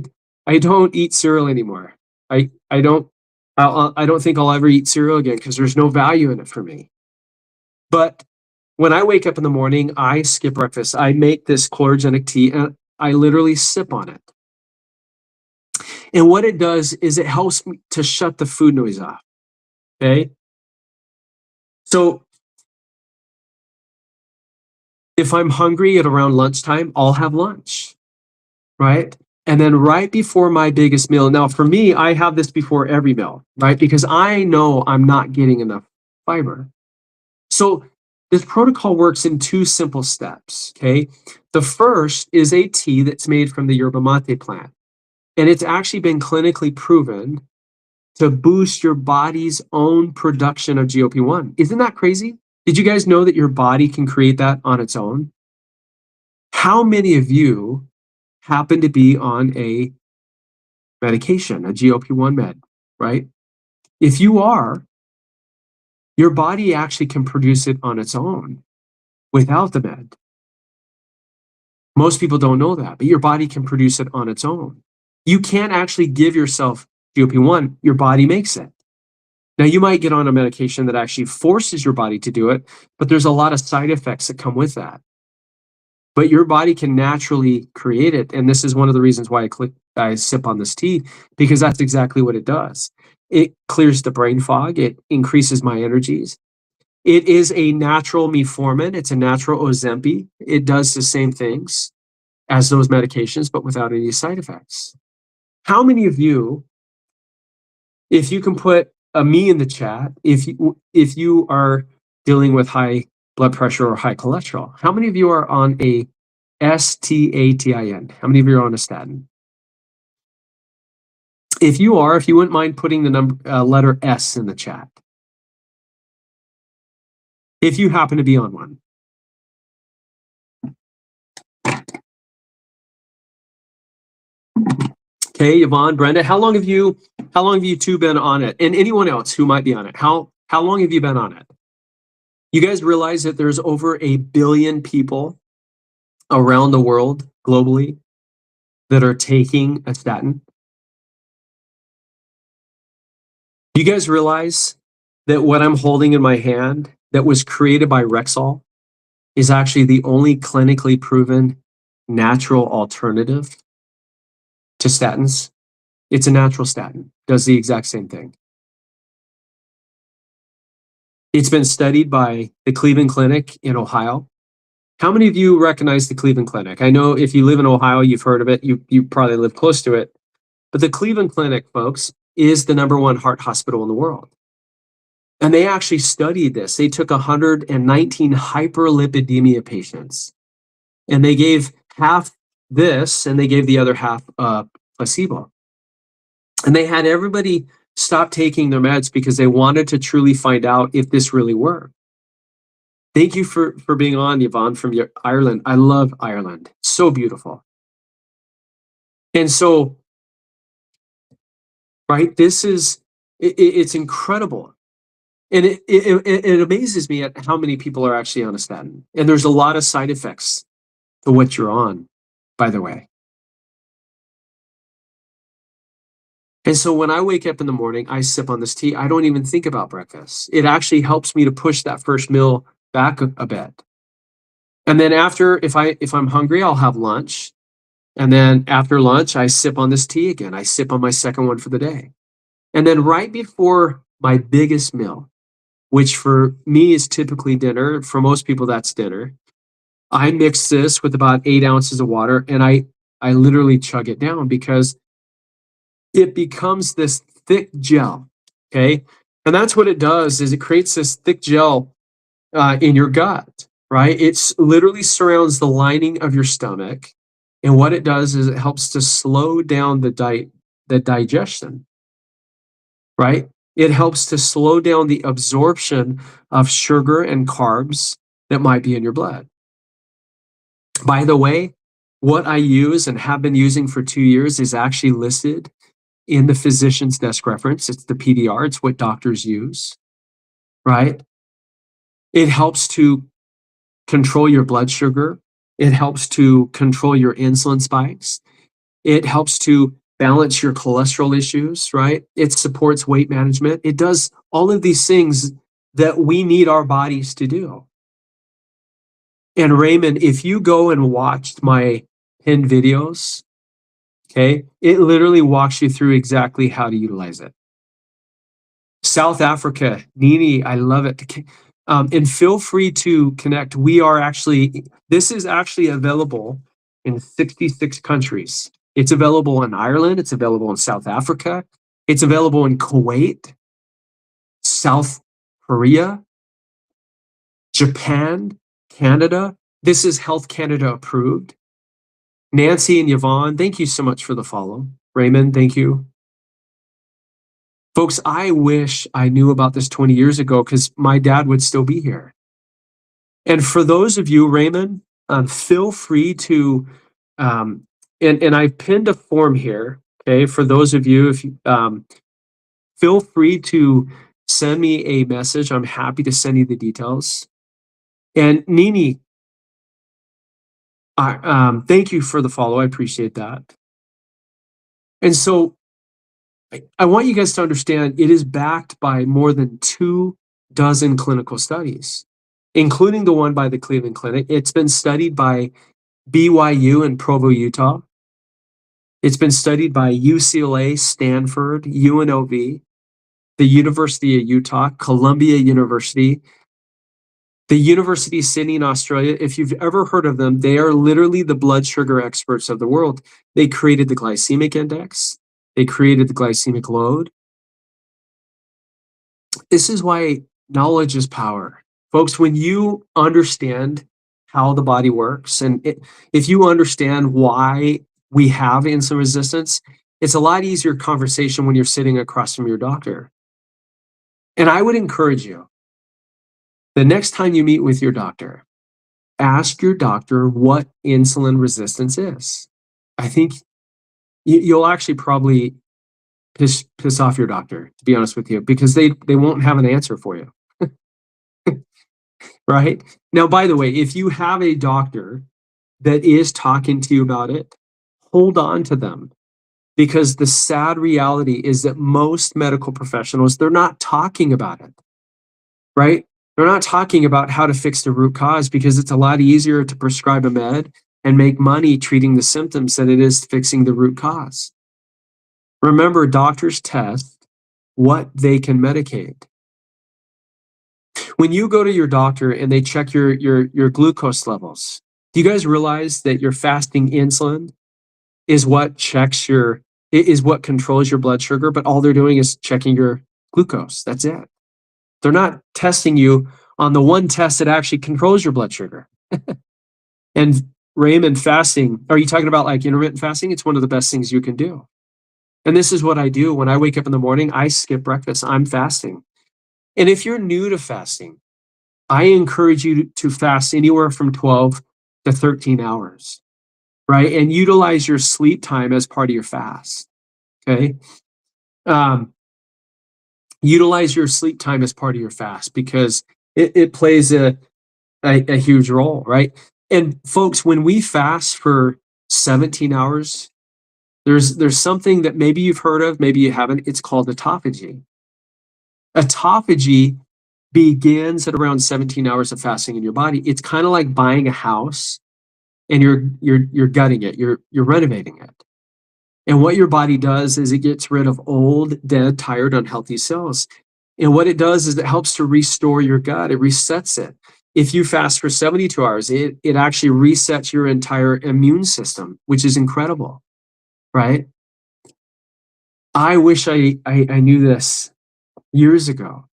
don't eat cereal anymore. I don't think I'll ever eat cereal again because there's no value in it for me. But when I wake up in the morning, I skip breakfast. I make this chlorogenic tea and I literally sip on it. And what it does is it helps me to shut the food noise off. Okay. So if I'm hungry at around lunchtime, I'll have lunch. Right. And then right before my biggest meal. Now, for me, I have this before every meal, right? Because I know I'm not getting enough fiber. So this protocol works in 2 simple steps. Okay. The first is a tea that's made from the yerba mate plant. And it's actually been clinically proven to boost your body's own production of GLP-1. Isn't that crazy? Did you guys know that your body can create that on its own? How many of you happen to be on a medication, a GLP-1 med, right? If you are, Your body actually can produce it on its own without the med. Most people don't know that, but your body can produce it on its own. You can't actually give yourself GLP-1, your body makes it. Now, you might get on a medication that actually forces your body to do it, but there's a lot of side effects that come with that. But your body can naturally create it. And this is one of the reasons why I sip on this tea, because that's exactly what it does. It clears the brain fog. It increases my energies. It is a natural metformin. It's a natural Ozempic. It does the same things as those medications, but without any side effects. How many of you, if you can put a me in the chat, if you are dealing with high blood pressure or high cholesterol, how many of you are on a statin? How many of you are on a statin? If you wouldn't mind putting the letter S in the chat. If you happen to be on one. Okay, Yvonne, Brenda, how long have you two been on it? And anyone else who might be on it, how long have you been on it? You guys realize that there's over 1 billion people around the world globally that are taking a statin? Do you guys realize that what I'm holding in my hand that was created by Rexall is actually the only clinically proven natural alternative to statins? It's a natural statin, does the exact same thing. It's been studied by the Cleveland Clinic in Ohio. How many of you recognize the Cleveland Clinic? I know if you live in Ohio, you've heard of it. You probably live close to it. But the Cleveland Clinic, folks, is the #1 heart hospital in the world. And they actually studied this. They took 119 hyperlipidemia patients, and they gave half this, and they gave the other half placebo. And they had everybody stop taking their meds because they wanted to truly find out if this really worked. Thank you for being on, Yvonne, from Ireland. I love Ireland. So beautiful. And so, right, this is, it's incredible. And it amazes me at how many people are actually on a statin. And there's a lot of side effects to what you're on, by the way. And so when I wake up in the morning, I sip on this tea. I don't even think about breakfast. It actually helps me to push that first meal back a bit. And then after, if I'm hungry, I'll have lunch. And then after lunch, I sip on this tea again. I sip on my second one for the day. And then right before my biggest meal, which for me is typically dinner, for most people that's dinner, I mix this with about 8 ounces of water, and I literally chug it down because it becomes this thick gel, okay? And that's what it does, is it creates this thick gel in your gut, right? It literally surrounds the lining of your stomach, and what it does is it helps to slow down the digestion, right? It helps to slow down the absorption of sugar and carbs that might be in your blood. By the way, what I use and have been using for 2 years is actually listed in the physician's desk reference. It's the PDR. It's what doctors use, right? It helps to control your blood sugar. It helps to control your insulin spikes. It helps to balance your cholesterol issues, right? It supports weight management. It does all of these things that we need our bodies to do. And Raymond, if you go and watch my pinned videos, okay, it literally walks you through exactly how to utilize it. South Africa, Nini, I love it. And feel free to connect. This is actually available in 66 countries. It's available in Ireland. It's available in South Africa. It's available in Kuwait, South Korea, Japan, Canada. This is Health Canada approved. Nancy and Yvonne, thank you so much for the follow. Raymond, thank you. Folks, I wish I knew about this 20 years ago because my dad would still be here. And for those of you, Raymond, feel free to, and I pinned a form here, okay, for those of you, if you, feel free to send me a message. I'm happy to send you the details. And Nini, thank you for the follow. I appreciate that. And so I want you guys to understand it is backed by more than 24 clinical studies, including the one by the Cleveland Clinic. It's been studied by BYU in Provo, Utah. It's been studied by UCLA, Stanford, UNLV, the University of Utah, Columbia University, the University of Sydney in Australia. If you've ever heard of them, they are literally the blood sugar experts of the world. They created the glycemic index. They created the glycemic load. This is why knowledge is power. Folks, when you understand how the body works, and if you understand why we have insulin resistance, it's a lot easier conversation when you're sitting across from your doctor. And I would encourage you, the next time you meet with your doctor, ask your doctor what insulin resistance is. I think you'll actually probably piss off your doctor, to be honest with you, because they won't have an answer for you. Right? Now, by the way, if you have a doctor that is talking to you about it, hold on to them, because the sad reality is that most medical professionals, they're not talking about it, right? They're not talking about how to fix the root cause, because it's a lot easier to prescribe a med and make money treating the symptoms than it is fixing the root cause. Remember, doctors test what they can medicate. When you go to your doctor and they check your glucose levels, do you guys realize that your fasting insulin is what controls your blood sugar, but all they're doing is checking your glucose. That's it. They're not testing you on the one test that actually controls your blood sugar. And Raymond, fasting, are you talking about like intermittent fasting? It's one of the best things you can do. And this is what I do when I wake up in the morning. I skip breakfast. I'm fasting. And if you're new to fasting, I encourage you to fast anywhere from 12 to 13 hours, right? And utilize your sleep time as part of your fast, okay? Utilize your sleep time as part of your fast, because it plays a huge role, right? And folks, when we fast for 17 hours, there's something that maybe you've heard of, maybe you haven't. It's called autophagy. Autophagy begins at around 17 hours of fasting in your body. It's kind of like buying a house and you're gutting it, you're renovating it. And what your body does is it gets rid of old, dead, tired, unhealthy cells. And what it does is it helps to restore your gut. It resets it. If you fast for 72 hours, it actually resets your entire immune system, which is incredible, right? I wish I knew this years ago.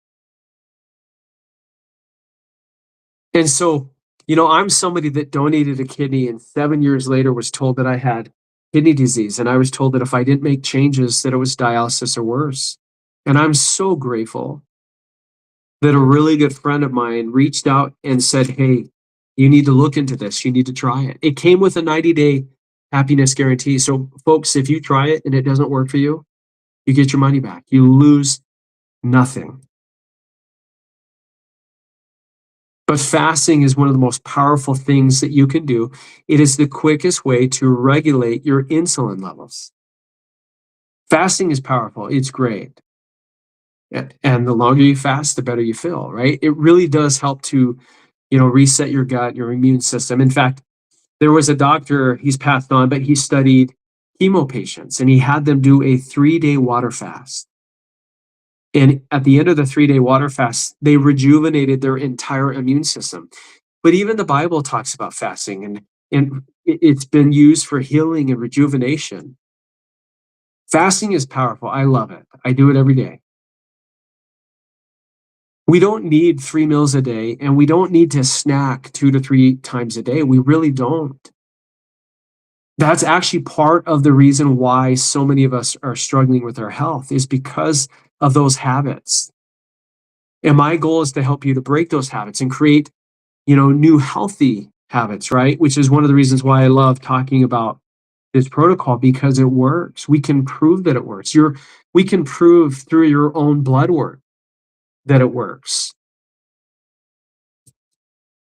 And so, I'm somebody that donated a kidney, and 7 years later was told that I had kidney disease. And I was told that if I didn't make changes, that it was dialysis or worse. And I'm so grateful that a really good friend of mine reached out and said, hey, you need to look into this. You need to try it. It came with a 90-day happiness guarantee. So folks, if you try it and it doesn't work for you, you get your money back. You lose nothing. But fasting is one of the most powerful things that you can do. It is the quickest way to regulate your insulin levels. Fasting is powerful. It's great. And the longer you fast, the better you feel, right? It really does help to, reset your gut, your immune system. In fact, there was a doctor, he's passed on, but he studied chemo patients, and he had them do a 3-day water fast. And at the end of the 3-day water fast, they rejuvenated their entire immune system. But even the Bible talks about fasting, and it's been used for healing and rejuvenation. Fasting is powerful. I love it. I do it every day. We don't need 3 meals a day, and we don't need to snack 2 to 3 times a day. We really don't. That's actually part of the reason why so many of us are struggling with our health, is because of those habits. And my goal is to help you to break those habits and create, new healthy habits, right? Which is one of the reasons why I love talking about this protocol, because it works. We can prove that it works. We can prove through your own blood work that it works.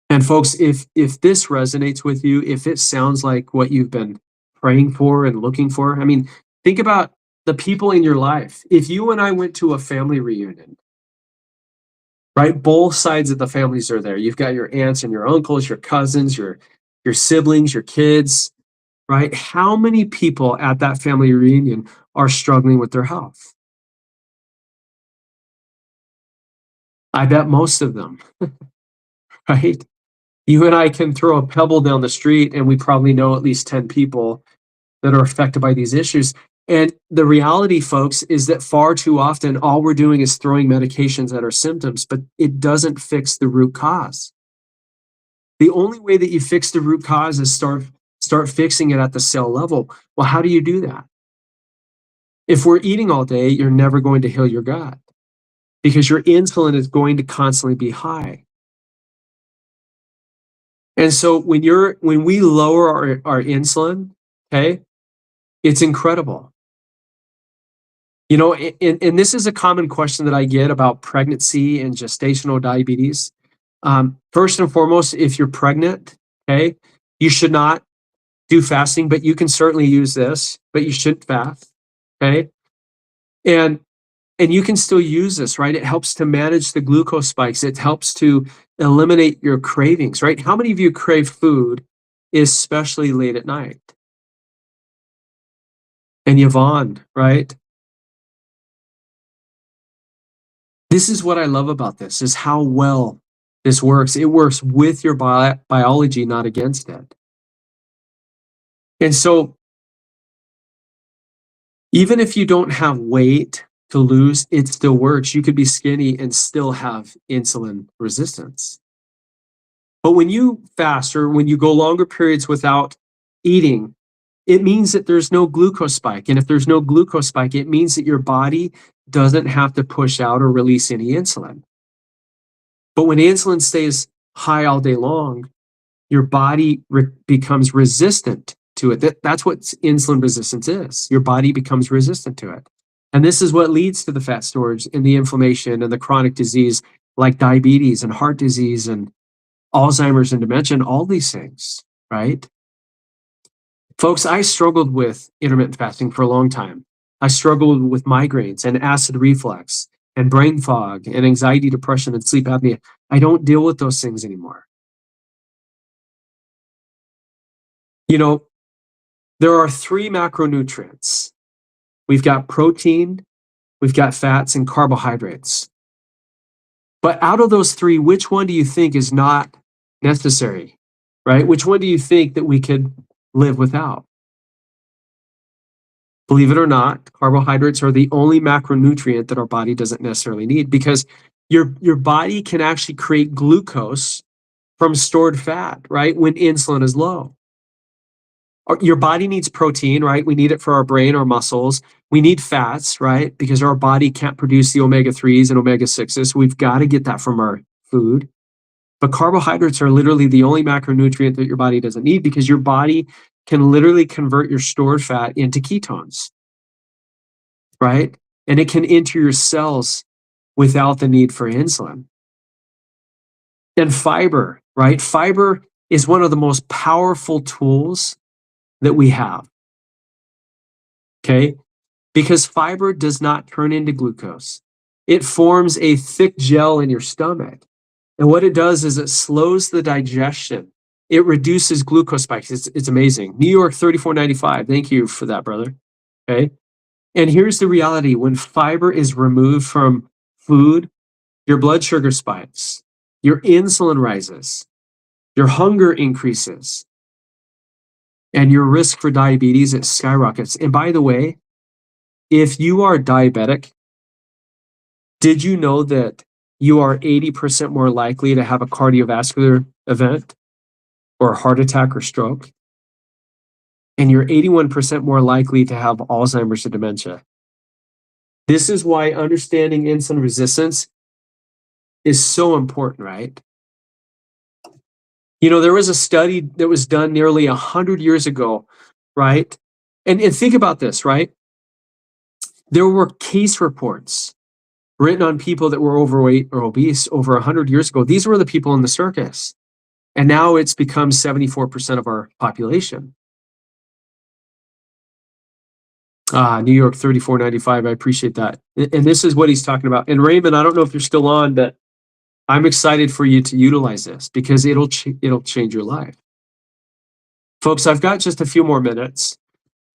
And folks, if this resonates with you, if it sounds like what you've been praying for and looking for, I mean, think about the people in your life. If you and I went to a family reunion, right? Both sides of the families are there. You've got your aunts and your uncles, your cousins, your siblings, your kids, right? How many people at that family reunion are struggling with their health? I bet most of them, right? You and I can throw a pebble down the street and we probably know at least 10 people that are affected by these issues. And the reality, folks, is that far too often all we're doing is throwing medications at our symptoms, but it doesn't fix the root cause. The only way that you fix the root cause is start fixing it at the cell level. Well, how do you do that? If we're eating all day, you're never going to heal your gut because your insulin is going to constantly be high. And so when we lower our insulin, okay, it's incredible. You know, and this is a common question that I get about pregnancy and gestational diabetes. First and foremost, if you're pregnant, okay, you should not do fasting, but you can certainly use this, but you shouldn't fast, okay? And you can still use this, right? It helps to manage the glucose spikes. It helps to eliminate your cravings, right? How many of you crave food, especially late at night? And Yvonne, right? This is what I love about this, is how well this works. It works with your biology, not against it. And so even if you don't have weight to lose, it still works. You could be skinny and still have insulin resistance. But when you fast or when you go longer periods without eating, it means that there's no glucose spike. And if there's no glucose spike, it means that your body doesn't have to push out or release any insulin. But when insulin stays high all day long, your body becomes resistant to it. That's what insulin resistance is. Your body becomes resistant to it. And this is what leads to the fat storage and the inflammation and the chronic disease like diabetes and heart disease and Alzheimer's and dementia and all these things, right? Folks, I struggled with intermittent fasting for a long time. I struggled with migraines and acid reflux and brain fog and anxiety, depression, and sleep apnea. I don't deal with those things anymore. You know, there are 3 macronutrients. We've got protein, we've got fats, and carbohydrates. But out of those 3, which one do you think is not necessary, right? Which one do you think that we could live without? Believe it or not, carbohydrates are the only macronutrient that our body doesn't necessarily need because your body can actually create glucose from stored fat, right? When insulin is low. Your body needs protein, right? We need it for our brain, our muscles. We need fats, right? Because our body can't produce the omega-3s and omega-6s. So we've got to get that from our food. But carbohydrates are literally the only macronutrient that your body doesn't need because your body can literally convert your stored fat into ketones, right? And it can enter your cells without the need for insulin. And fiber, right? Fiber is one of the most powerful tools that we have, okay? Because fiber does not turn into glucose. It forms a thick gel in your stomach. And what it does is it slows the digestion. It reduces glucose spikes. It's amazing. New York 3495. Thank you for that, brother. Okay. And here's the reality. When fiber is removed from food, your blood sugar spikes, your insulin rises, your hunger increases, and your risk for diabetes, it skyrockets. And by the way, if you are diabetic, did you know that you are 80% more likely to have a cardiovascular event or a heart attack or stroke? And you're 81% more likely to have Alzheimer's or dementia. This is why understanding insulin resistance is so important, right? You know, there was a study that was done nearly 100 years ago, right? And think about this, right? There were case reports, written on people that were overweight or obese over 100 years ago. These were the people in the circus. And now it's become 74% of our population. New York 3495. I appreciate that. And this is what he's talking about. And Raymond, I don't know if you're still on, but I'm excited for you to utilize this because it'll change your life. Folks, I've got just a few more minutes.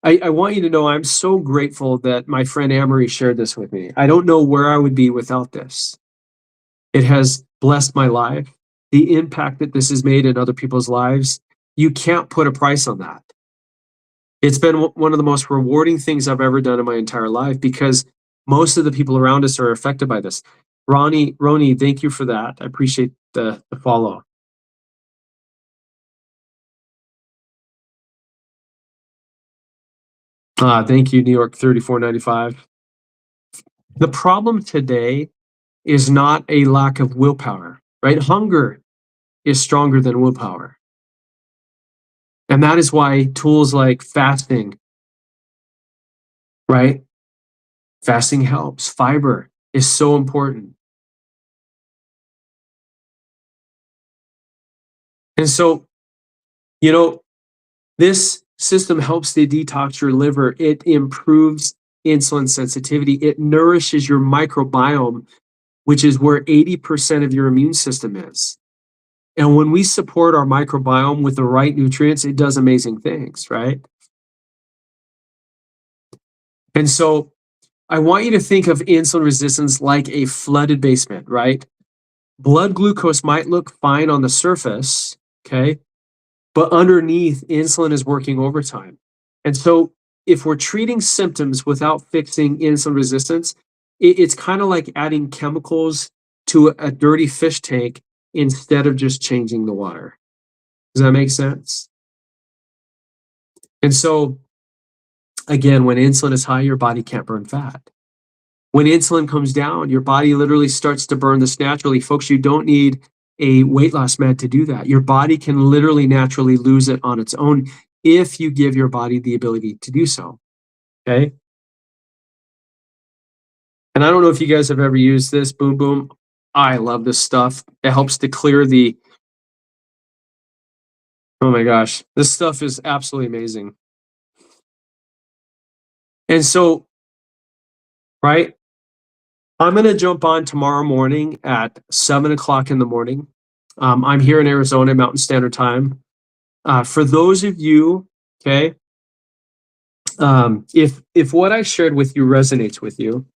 I want you to know I'm so grateful that my friend Amory shared this with me. I don't know where I would be without this. It has blessed my life. The impact that this has made in other people's lives, you can't put a price on that. It's been one of the most rewarding things I've ever done in my entire life because most of the people around us are affected by this. Roni, thank you for that. I appreciate the follow. Thank you, New York 3495. The problem today is not a lack of willpower, right? Hunger is stronger than willpower. And that is why tools like fasting, right? Fasting helps. Fiber is so important. And so, this system helps to detox your liver. It improves insulin sensitivity. It nourishes your microbiome, which is where 80% of your immune system is. And when we support our microbiome with the right nutrients, it does amazing things, right? And so I want you to think of insulin resistance like a flooded basement, right? Blood glucose might look fine on the surface, okay? But underneath, insulin is working overtime. And so if we're treating symptoms without fixing insulin resistance, it's kind of like adding chemicals to a dirty fish tank instead of just changing the water. Does that make sense? And so, again, when insulin is high, your body can't burn fat. When insulin comes down, your body literally starts to burn this naturally. Folks, you don't need a weight loss med to do that. Your body can literally naturally lose it on its own if you give your body the ability to do so. Okay. And I don't know if you guys have ever used this. Boom, boom. I love this stuff. It helps to clear the. Oh my gosh, this stuff is absolutely amazing. And so, right, I'm going to jump on tomorrow morning at 7:00 in the morning. I'm here in Arizona, Mountain Standard Time. For those of you, okay, if what I shared with you resonates with you,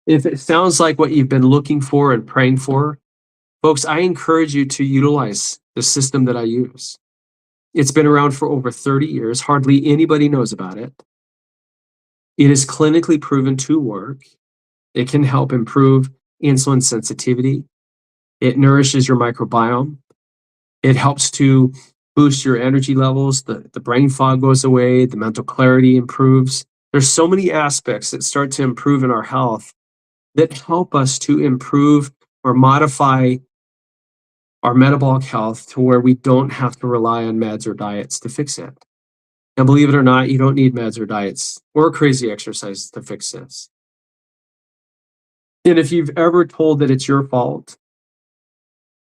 if it sounds like what you've been looking for and praying for, folks, I encourage you to utilize the system that I use. It's been around for over 30 years. Hardly anybody knows about it. It is clinically proven to work. It can help improve insulin sensitivity. It nourishes your microbiome. It helps to boost your energy levels. The brain fog goes away. The mental clarity improves. There's so many aspects that start to improve in our health that help us to improve or modify our metabolic health to where we don't have to rely on meds or diets to fix it. And believe it or not, you don't need meds or diets or crazy exercises to fix this. And if you've ever told that it's your fault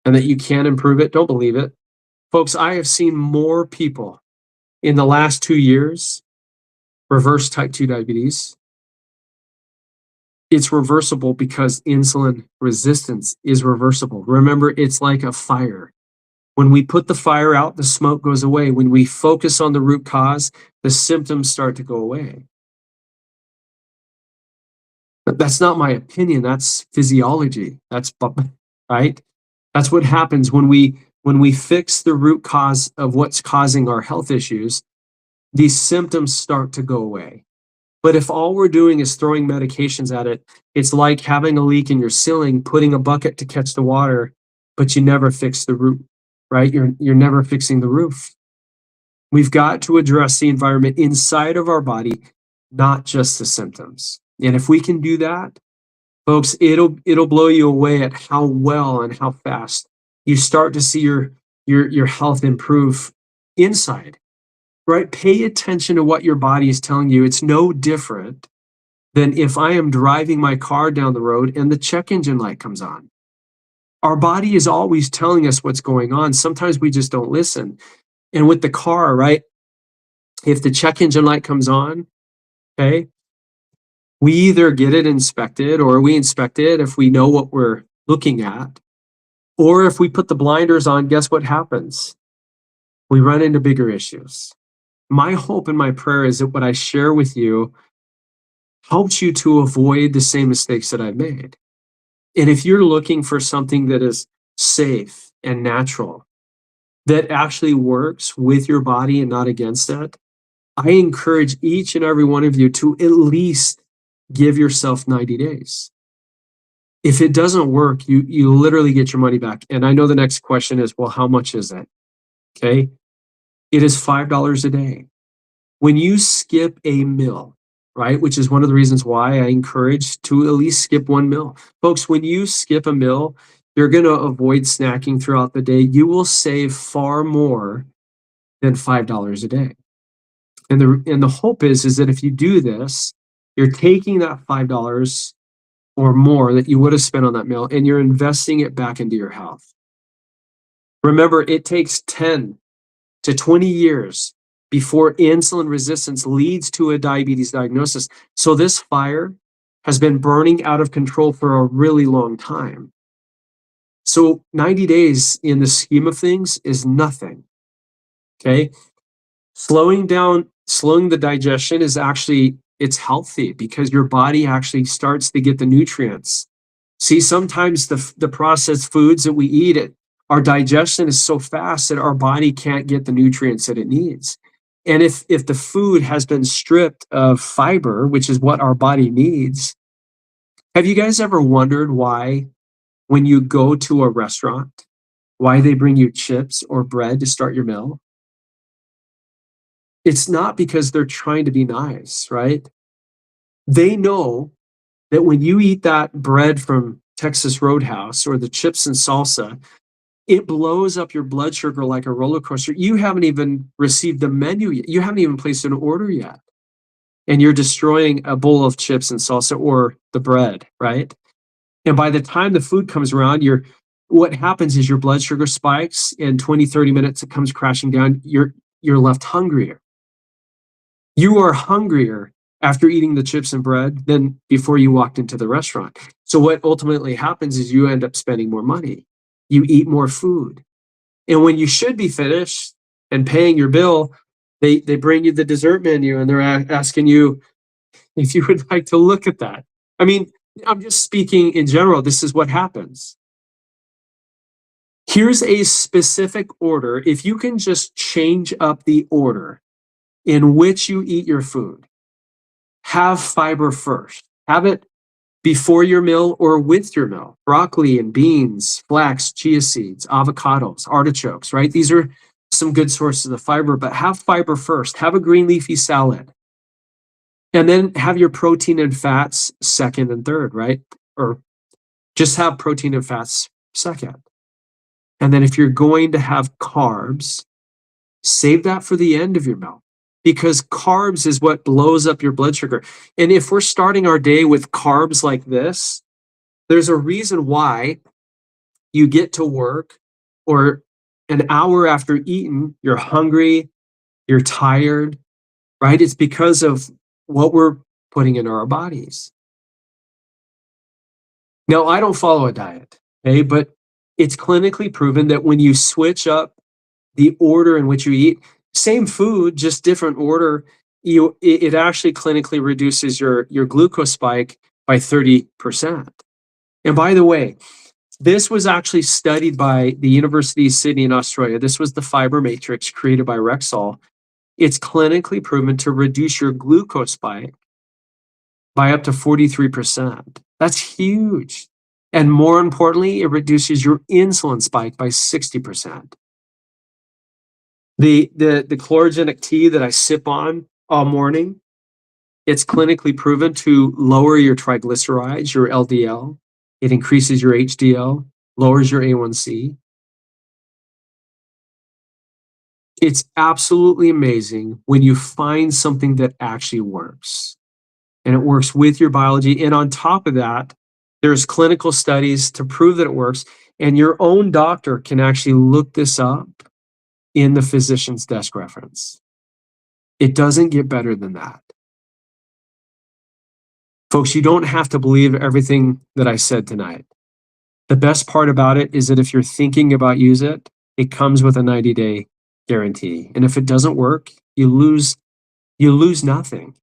and that you can't improve it, don't believe it. Folks, I have seen more people in the last 2 years reverse type 2 diabetes. It's reversible because insulin resistance is reversible. Remember, it's like a fire. When we put the fire out, the smoke goes away. When we focus on the root cause, the symptoms start to go away. But that's not my opinion. That's physiology. That's right. That's what happens when we fix the root cause of what's causing our health issues. These symptoms start to go away. But if all we're doing is throwing medications at it, it's like having a leak in your ceiling, putting a bucket to catch the water, but you never fix the root, right? You're never fixing the roof. We've got to address the environment inside of our body, not just the symptoms. And if we can do that, folks, it'll blow you away at how well and how fast you start to see your health improve inside. Right? Pay attention to what your body is telling you. It's no different than if I am driving my car down the road and the check engine light comes on. Our body is always telling us what's going on. Sometimes we just don't listen. And with the car, right? If the check engine light comes on, okay, we either get it inspected or we inspect it if we know what we're looking at. Or if we put the blinders on, guess what happens? We run into bigger issues. My hope and my prayer is that what I share with you helps you to avoid the same mistakes that I've made. And if you're looking for something that is safe and natural, that actually works with your body and not against it, I encourage each and every one of you to at least give yourself 90 days. If it doesn't work, you literally get your money back. And I know the next question is, well, how much is it? Okay. It is $5 a day. When you skip a meal, right, which is one of the reasons why I encourage to at least skip one meal. Folks, when you skip a meal, you're going to avoid snacking throughout the day. You will save far more than $5 a day. And the hope is that if you do this, you're taking that $5 or more that you would have spent on that meal and you're investing it back into your health. Remember, it takes 10 to 20 years before insulin resistance leads to a diabetes diagnosis. So this fire has been burning out of control for a really long time. So 90 days in the scheme of things is nothing. Okay. Slowing the digestion is actually, it's healthy because your body actually starts to get the nutrients. See, sometimes the processed foods that we eat, our digestion is so fast that our body can't get the nutrients that it needs. And if the food has been stripped of fiber, which is what our body needs, have you guys ever wondered why when you go to a restaurant, why they bring you chips or bread to start your meal? It's not because they're trying to be nice, right? They know that when you eat that bread from Texas Roadhouse or the chips and salsa, it blows up your blood sugar like a roller coaster. You haven't even received the menu yet. You haven't even placed an order yet. And you're destroying a bowl of chips and salsa or the bread, right? And by the time the food comes around, what happens is your blood sugar spikes in 20, 30 minutes, it comes crashing down. You're left hungrier. You are hungrier after eating the chips and bread than before you walked into the restaurant. So what ultimately happens is you end up spending more money. You eat more food. And when you should be finished and paying your bill, they bring you the dessert menu and they're asking you if you would like to look at that. I mean, I'm just speaking in general. This is what happens. Here's a specific order. If you can just change up the order in which you eat your food, have fiber first. Have it before your meal or with your meal. Broccoli and beans, flax, chia seeds, avocados, artichokes, right? These are some good sources of fiber, but have fiber first. Have a green leafy salad. And then have your protein and fats second and third, right? Or just have protein and fats second. And then if you're going to have carbs, save that for the end of your meal because carbs is what blows up your blood sugar. And if we're starting our day with carbs like this, there's a reason why you get to work or an hour after eating, you're hungry, you're tired, right? It's because of what we're putting into our bodies. Now, I don't follow a diet, okay, but it's clinically proven that when you switch up the order in which you eat, same food, just different order, it actually clinically reduces your glucose spike by 30%. And by the way, this was actually studied by the University of Sydney in Australia. This was the fiber matrix created by Rexall. It's clinically proven to reduce your glucose spike by up to 43%. That's huge. And more importantly, it reduces your insulin spike by 60%. The chlorogenic tea that I sip on all morning, it's clinically proven to lower your triglycerides, your LDL. It increases your HDL, lowers your A1C. It's absolutely amazing when you find something that actually works. and it works with your biology. And on top of that, there's clinical studies to prove that it works. And your own doctor can actually look this up in the physician's desk reference. It doesn't get better than that. Folks, you don't have to believe everything that I said tonight. The best part about it is that if you're thinking about use it, it comes with a 90-day guarantee. And if it doesn't work, you lose nothing.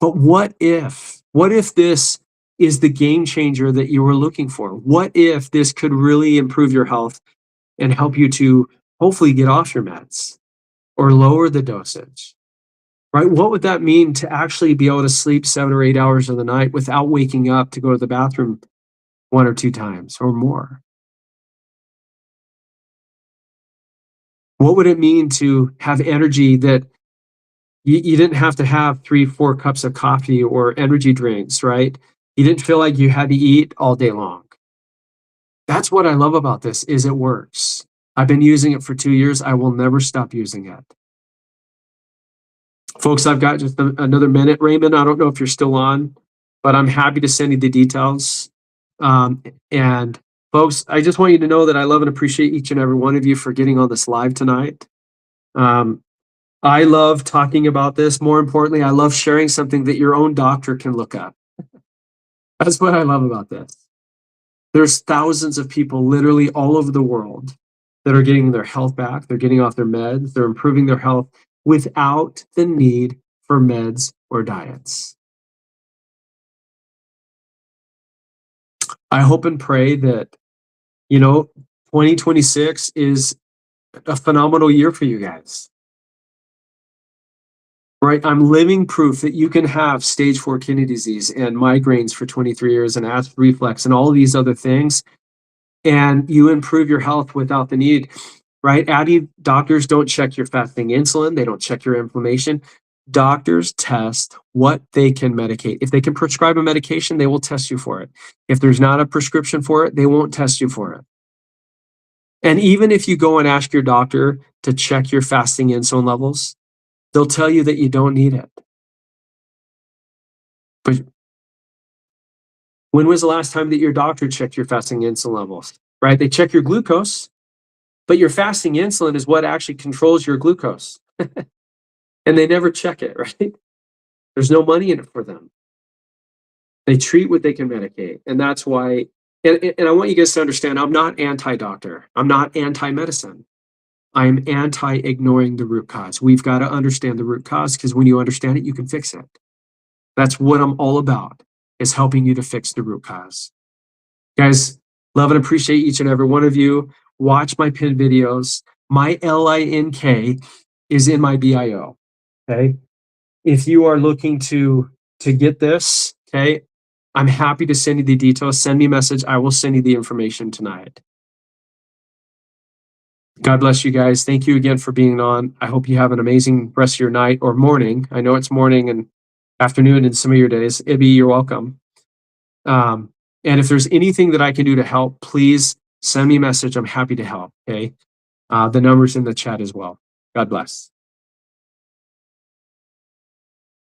But what if this is the game changer that you were looking for? What if this could really improve your health and help you to hopefully get off your meds or lower the dosage? Right? What would that mean to actually be able to sleep 7 or 8 hours of the night without waking up to go to the bathroom 1 or 2 times or more? What would it mean to have energy that you didn't have to have 3, 4 cups of coffee or energy drinks, right? You didn't feel like you had to eat all day long. That's what I love about this, is it works. I've been using it for 2 years. I will never stop using it. Folks, I've got just another minute. Raymond, I don't know if you're still on, but I'm happy to send you the details. And folks, I just want you to know that I love and appreciate each and every one of you for getting on this live tonight. I love talking about this. More importantly, I love sharing something that your own doctor can look up. That's what I love about this. There's thousands of people literally all over the world that are getting their health back. They're getting off their meds. They're improving their health without the need for meds or diets. I hope and pray that, 2026 is a phenomenal year for you guys. Right? I'm living proof that you can have stage 4 kidney disease and migraines for 23 years and acid reflux and all of these other things, and you improve your health without the need, right? Doctors don't check your fasting insulin. They don't check your inflammation. Doctors test what they can medicate. If they can prescribe a medication, they will test you for it. If there's not a prescription for it, they won't test you for it. And even if you go and ask your doctor to check your fasting insulin levels, they'll tell you that you don't need it. But when was the last time that your doctor checked your fasting insulin levels, right? They check your glucose, but your fasting insulin is what actually controls your glucose. And they never check it, right? There's no money in it for them. They treat what they can medicate. And that's why, and I want you guys to understand, I'm not anti-doctor. I'm not anti-medicine. I'm anti-ignoring the root cause. We've got to understand the root cause, because when you understand it, you can fix it. That's what I'm all about, is helping you to fix the root cause. Guys, love and appreciate each and every one of you. Watch my pinned videos. My LINK is in my bio. Okay. If you are looking to get this, okay, I'm happy to send you the details. Send me a message. I will send you the information tonight. God bless you guys. Thank you again for being on. I hope you have an amazing rest of your night or morning. I know it's morning and afternoon in some of your days. Ibby, you're welcome. And if there's anything that I can do to help, please send me a message. I'm happy to help. Okay. The number's in the chat as well. God bless.